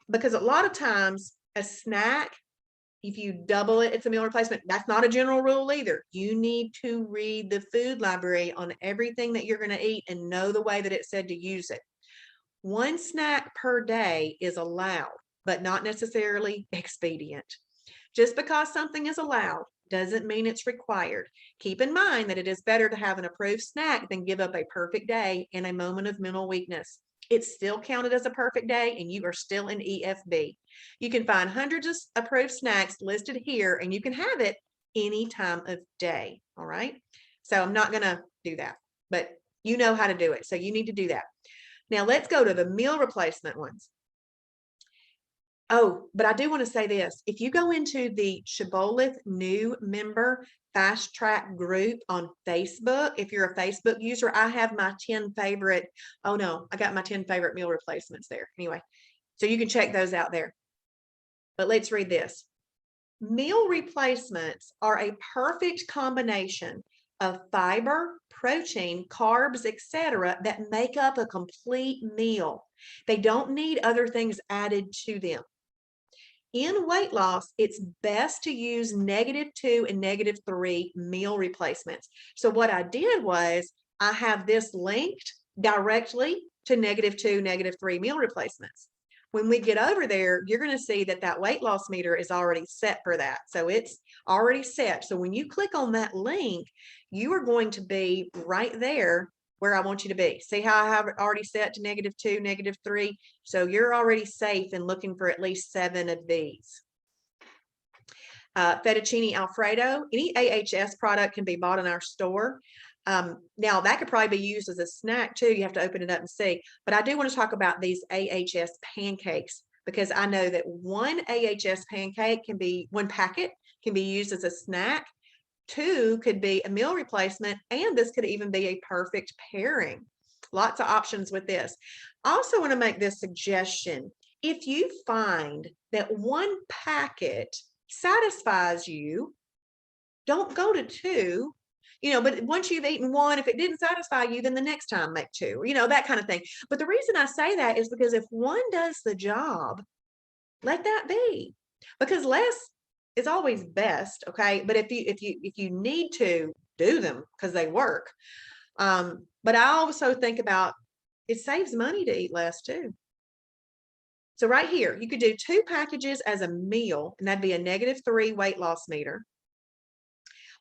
Because a lot of times a snack, if you double it, it's a meal replacement. That's not a general rule either. You need to read the food library on everything that you're going to eat and know the way that it said to use it. 1 snack per day is allowed, but not necessarily expedient. Just because something is allowed doesn't mean it's required. Keep in mind that it is better to have an approved snack than give up a perfect day in a moment of mental weakness. It's still counted as a perfect day and you are still in EFB. You can find hundreds of approved snacks listed here, and you can have it any time of day. All right. So I'm not going to do that, but you know how to do it. So you need to do that. Now let's go to the meal replacement ones. Oh, but I do want to say this. If you go into the Shibboleth new member fast track group on Facebook, if you're a Facebook user, I have my 10 favorite. Oh no, I got my 10 favorite meal replacements there. Anyway, so you can check those out there. But let's read this. Meal replacements are a perfect combination of fiber, protein, carbs, etc., that make up a complete meal. They don't need other things added to them. in weight loss, it's best to use -2 and -3 meal replacements. So what I did was I have this linked directly to -2, -3 meal replacements. When we get over there, you're going to see that that weight loss meter is already set for that. So it's already set. So when you click on that link, you are going to be right there where I want you to be. See how I have it already set to -2, -3? So you're already safe in looking for at least 7 of these. Fettuccine Alfredo, any AHS product can be bought in our store. Now that could probably be used as a snack too. You have to open it up and see. But I do want to talk about these AHS pancakes because I know that one AHS pancake can be, one packet can be used as a snack. 2 could be a meal replacement, and this could even be a perfect pairing. Lots of options with this. I also want to make this suggestion. If you find that one packet satisfies you, don't go to 2, but once you've eaten 1, if it didn't satisfy you, then the next time make 2, that kind of thing. But the reason I say that is because if one does the job, let that be, because less is always best. Okay. But if you need to do them because they work. But I also think about it saves money to eat less too. So right here, you could do 2 packages as a meal, and that'd be a -3 weight loss meter.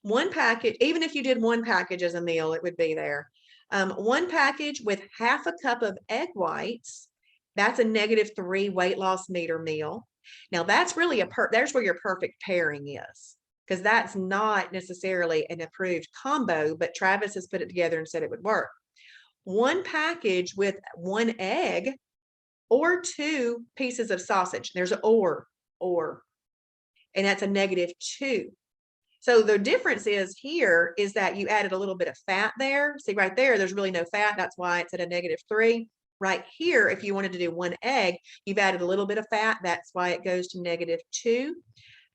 One package, even if you did 1 package as a meal, it would be there. 1 package with half a cup of egg whites, that's a -3 weight loss meter meal. Now that's really there's where your perfect pairing is, because that's not necessarily an approved combo, but Travis has put it together and said it would work. 1 package with 1 egg or 2 pieces of sausage. There's an or, and that's a -2. So the difference is here is that you added a little bit of fat there. See right there, there's really no fat. That's why it's at a -3. Right here, if you wanted to do 1 egg, you've added a little bit of fat. That's why it goes to -2,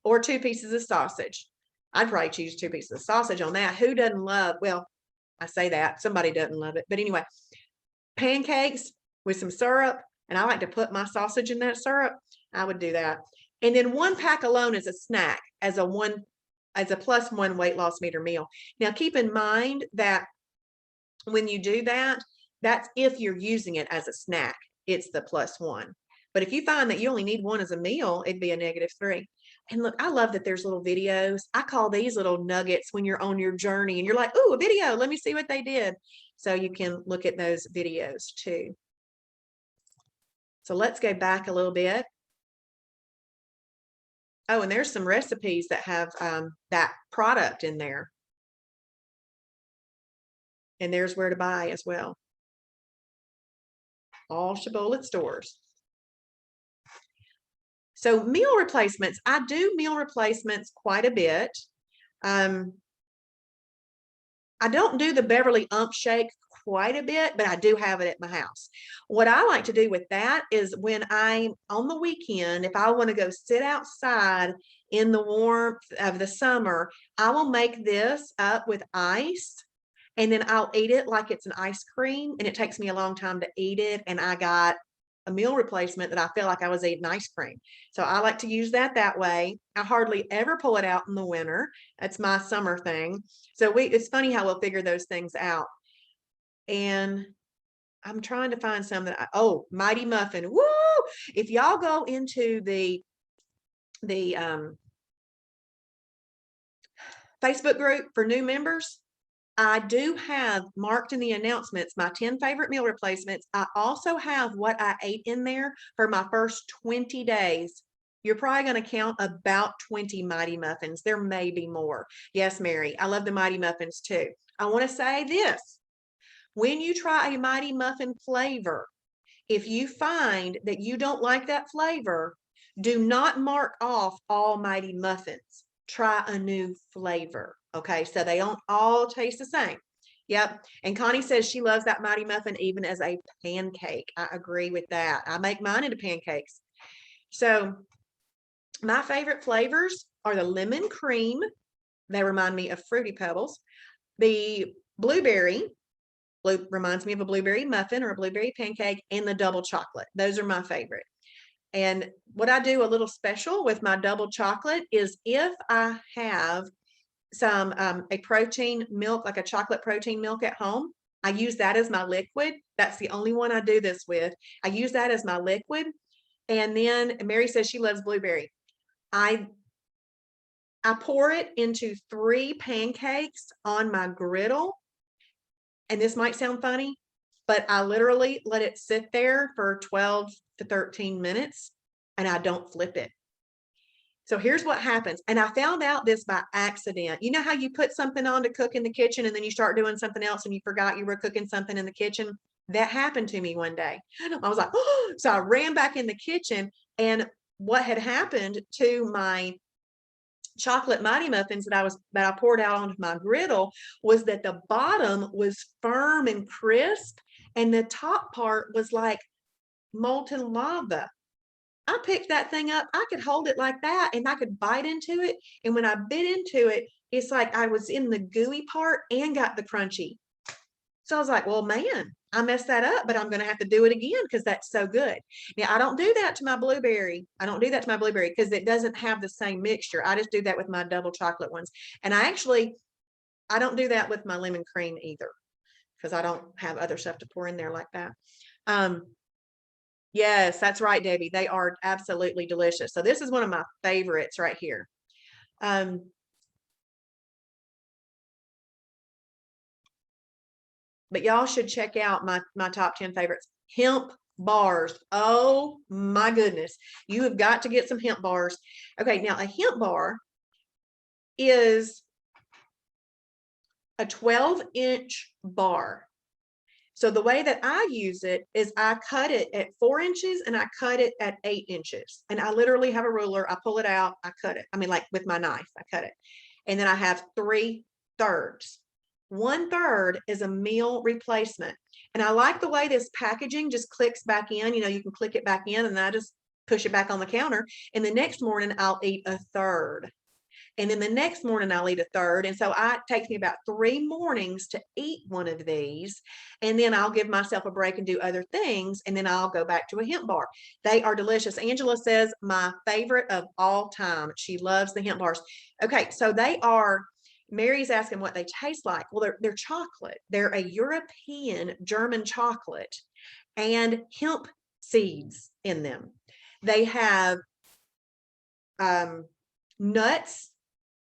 or 2 pieces of sausage. I'd probably choose 2 pieces of sausage on that. Who doesn't love, well, I say that, somebody doesn't love it. But anyway, pancakes with some syrup, and I like to put my sausage in that syrup. I would do that. And then 1 pack alone as a snack, as a +1 weight loss meter meal. Now keep in mind that when you do that, that's if you're using it as a snack, it's the +1. But if you find that you only need 1 as a meal, it'd be a -3. And look, I love that there's little videos. I call these little nuggets when you're on your journey and you're like, oh, a video, let me see what they did. So you can look at those videos too. So let's go back a little bit. Oh, and there's some recipes that have that product in there. And there's where to buy as well. All Shibboleth stores. So meal replacements, I do meal replacements quite a bit. I don't do the Beverly Ump Shake quite a bit, but I do have it at my house. What I like to do with that is when I'm on the weekend, if I want to go sit outside in the warmth of the summer, I will make this up with ice, and then I'll eat it like it's an ice cream, and it takes me a long time to eat it, and I got a meal replacement that I feel like I was eating ice cream. So I like to use that way. I hardly ever pull it out in the winter. That's my summer thing. So it's funny how we'll figure those things out. And I'm trying to find some that Mighty Muffin. Woo! If y'all go into the Facebook group for new members, I do have marked in the announcements my 10 favorite meal replacements. I also have what I ate in there for my first 20 days. You're probably going to count about 20 Mighty Muffins. There may be more. Yes, Mary, I love the Mighty Muffins too. I want to say this. When you try a Mighty Muffin flavor, if you find that you don't like that flavor, do not mark off all Mighty Muffins. Try a new flavor. Okay, so they don't all taste the same. Yep. And Connie says she loves that Mighty Muffin even as a pancake. I agree with that. I make mine into pancakes. So my favorite flavors are the lemon cream. They remind me of Fruity Pebbles. The blueberry reminds me of a blueberry muffin or a blueberry pancake, and the double chocolate. Those are my favorite. And what I do a little special with my double chocolate is if I have some a protein milk, like a chocolate protein milk at home, I use that as my liquid. That's the only one I do this with. I use that as my liquid. And then Mary says she loves blueberry. I pour it into 3 pancakes on my griddle. And this might sound funny, but I literally let it sit there for 12 to 13 minutes and I don't flip it. So here's what happens. And I found out this by accident. You know how you put something on to cook in the kitchen and then you start doing something else and you forgot you were cooking something in the kitchen? That happened to me one day. I was like, oh, so I ran back in the kitchen, and what had happened to my chocolate mighty muffins that I poured out onto my griddle was that the bottom was firm and crisp and the top part was like molten lava. I picked that thing up. I could hold it like that and I could bite into it. And when I bit into it, it's like I was in the gooey part and got the crunchy. So I was like, well, man, I messed that up, but I'm going to have to do it again because that's so good. Now, I don't do that to my blueberry. I don't do that to my blueberry because it doesn't have the same mixture. I just do that with my double chocolate ones. And I don't do that with my lemon cream either because I don't have other stuff to pour in there like that. Yes, that's right, Debbie. They are absolutely delicious. So this is one of my favorites right here. But y'all should check out my top 10 favorites. Hemp bars. Oh my goodness. You have got to get some hemp bars. Okay, now a hemp bar is a 12-inch bar. So the way that I use it is I cut it at 4 inches and I cut it at 8 inches. And I literally have a ruler. I pull it out. I cut it. I mean, like with my knife, I cut it. And then I have 3/3. 1/3 is a meal replacement. And I like the way this packaging just clicks back in. You know, you can click it back in and I just push it back on the counter. And the next morning I'll eat 1/3. And then the next morning I'll eat 1/3. And so it takes me about 3 mornings to eat one of these. And then I'll give myself a break and do other things. And then I'll go back to a hemp bar. They are delicious. Angela says my favorite of all time. She loves the hemp bars. Okay, so Mary's asking what they taste like. Well, they're chocolate. They're a European German chocolate and hemp seeds in them. They have nuts.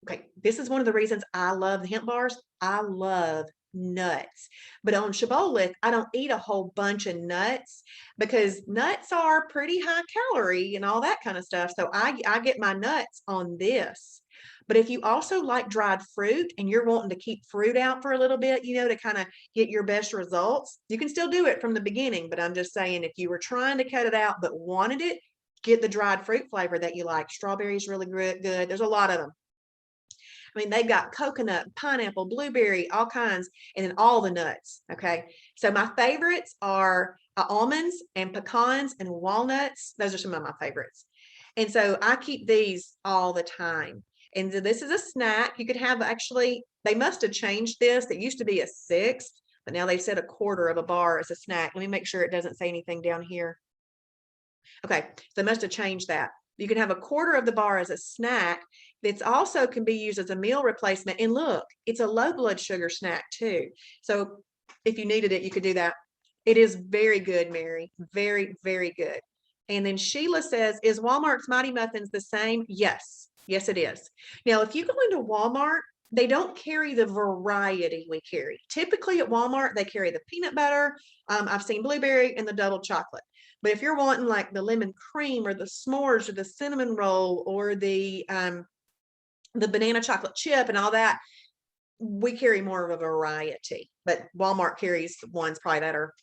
Okay, this is one of the reasons I love the hemp bars. I love nuts. But on Shibboleth, I don't eat a whole bunch of nuts because nuts are pretty high calorie and all that kind of stuff. So I get my nuts on this. But if you also like dried fruit and you're wanting to keep fruit out for a little bit, you know, to kind of get your best results, you can still do it from the beginning. But I'm just saying, if you were trying to cut it out but wanted it, get the dried fruit flavor that you like. Strawberry is really good. There's a lot of them. I mean, they've got coconut, pineapple, blueberry, all kinds, and then all the nuts. Okay. So my favorites are almonds and pecans and walnuts. Those are some of my favorites. And so I keep these all the time. And so this is a snack. You could have they must have changed this. It used to be a 1/6, but now they've said 1/4 of a bar as a snack. Let me make sure it doesn't say anything down here. Okay, so they must have changed that. You can have 1/4 of the bar as a snack. It's also can be used as a meal replacement. And look, it's a low blood sugar snack too. So if you needed it, you could do that. It is very good, Mary. Very, very good. And then Sheila says, is Walmart's Mighty Muffins the same? Yes. Yes, it is. Now, if you go into Walmart, they don't carry the variety we carry. Typically at Walmart, they carry the peanut butter. I've seen blueberry and the double chocolate. But if you're wanting like the lemon cream or the s'mores or the cinnamon roll or the banana chocolate chip and all that, we carry more of a variety. But Walmart carries ones probably that are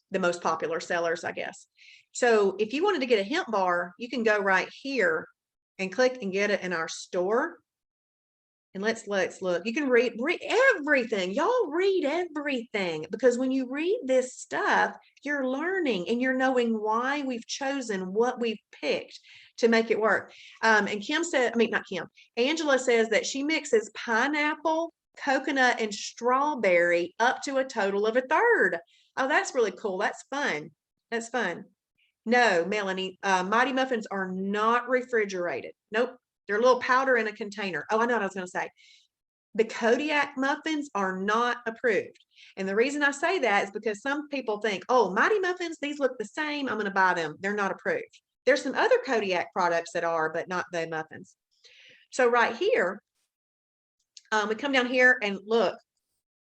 the most popular sellers, I guess. So if you wanted to get a hemp bar, you can go right here and click and get it in our store. And let's look. You can read everything. Y'all read everything, because when you read this stuff, you're learning and you're knowing why we've chosen what we've picked to make it work. And Kim said, I mean, not Kim, Angela says that she mixes pineapple, coconut, and strawberry up to a total of 1/3. Oh, that's really cool. That's fun. That's fun. No, Melanie, Mighty Muffins are not refrigerated. Nope. They're a little powder in a container. Oh, I know what I was going to say. The Kodiak muffins are not approved. And the reason I say that is because some people think, oh, Mighty Muffins, these look the same, I'm going to buy them. They're not approved. There's some other Kodiak products that are, but not the muffins. So right here, we come down here and look,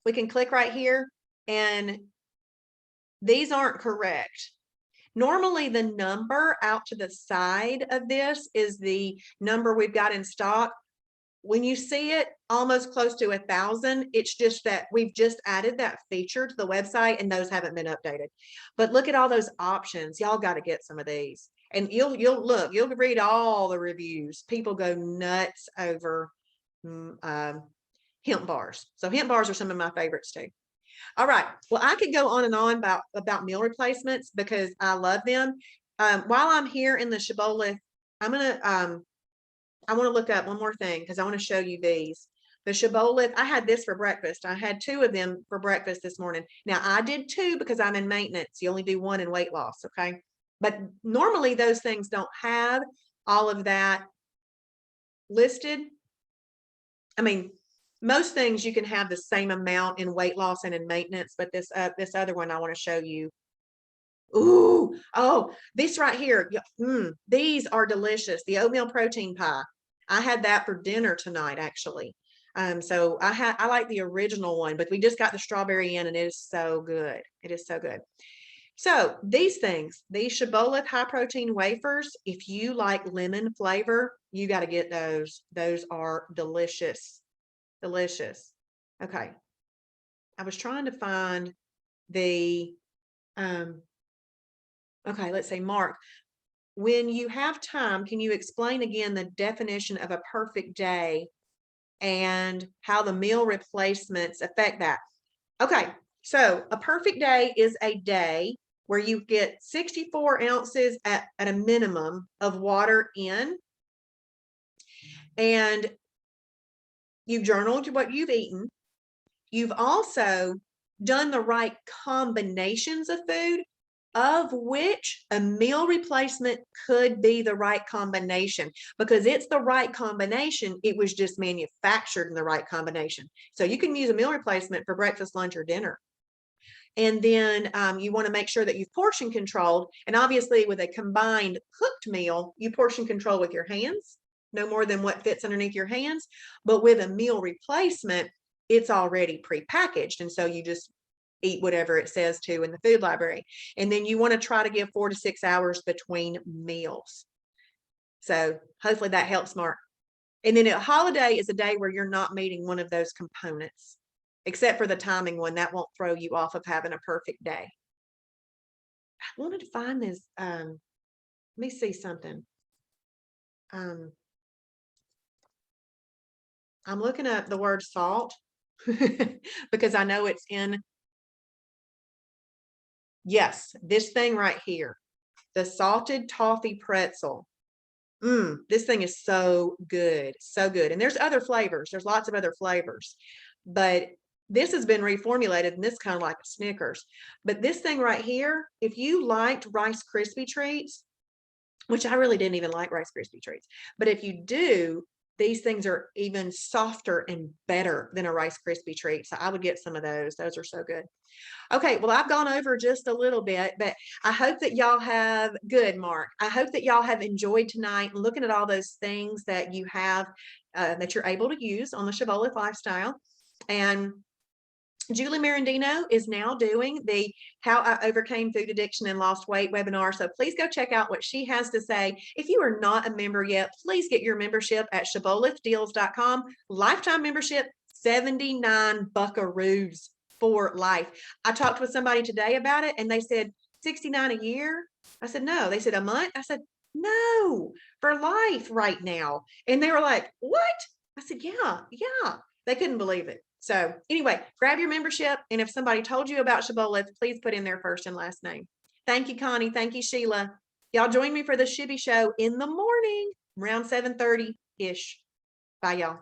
we can click right here and these aren't correct. Normally the number out to the side of this is the number we've got in stock. When you see it almost close to 1,000, it's just that we've just added that feature to the website and those haven't been updated. But look at all those options. Y'all got to get some of these. And you'll read all the reviews. People go nuts over hemp bars. So hemp bars are some of my favorites too. All right. Well, I could go on and on about meal replacements because I love them. While I'm here in the Shibboleth, I want to look up one more thing because I want to show you these. The Shibboleth, I had this for breakfast. I had 2 of them for breakfast this morning. Now I did 2 because I'm in maintenance. You only do 1 in weight loss. Okay. But normally those things don't have all of that listed. I mean, most things you can have the same amount in weight loss and in maintenance, but this other one I want to show you. Ooh, oh, this right here. These are delicious. The oatmeal protein pie. I had that for dinner tonight, actually. So I like the original one, but we just got the strawberry in and it is so good. It is so good. So these things, these Shibboleth high protein wafers, if you like lemon flavor, you got to get those. Those are delicious. Delicious. Okay. I was trying to find the, okay, let's say, Mark, when you have time, can you explain again the definition of a perfect day and how the meal replacements affect that? Okay. So a perfect day is a day where you get 64 ounces at a minimum of water in, and you've journaled what you've eaten. You've also done the right combinations of food, of which a meal replacement could be the right combination because it's the right combination. It was just manufactured in the right combination. So you can use a meal replacement for breakfast, lunch, or dinner. And then you want to make sure that you've portion controlled. And obviously with a combined cooked meal, you portion control with your hands, no more than what fits underneath your hands. But with a meal replacement, it's already prepackaged. And so you just eat whatever it says to in the food library. And then you want to try to give 4 to 6 hours between meals. So hopefully that helps, Mark. And then a holiday is a day where you're not meeting one of those components, except for the timing one. That won't throw you off of having a perfect day. I wanted to find this. Let me see something. I'm looking up the word salt because I know it's in. Yes, this thing right here, the salted toffee pretzel. This thing is so good, so good. And there's other flavors. There's lots of other flavors, but this has been reformulated and this kind of like a Snickers. But this thing right here, if you liked Rice Krispie treats, which I really didn't even like Rice Krispie treats, but if you do, these things are even softer and better than a Rice Krispie treat. So I would get some of those. Those are so good. Okay, well, I've gone over just a little bit, but I hope that y'all have good, Mark. I hope that y'all have enjoyed tonight and looking at all those things that you have that you're able to use on the Shibboleth lifestyle. And Julie Marandino is now doing the How I Overcame Food Addiction and Lost Weight webinar. So please go check out what she has to say. If you are not a member yet, please get your membership at shibbolethdeals.com. Lifetime membership, 79 buckaroos for life. I talked with somebody today about it and they said 69 a year. I said, no. They said a month. I said, no, for life right now. And they were like, what? I said, yeah. They couldn't believe it. So anyway, grab your membership. And if somebody told you about Shibboleth, please put in their first and last name. Thank you, Connie. Thank you, Sheila. Y'all join me for the Shibby show in the morning around 7:30-ish. Bye, y'all.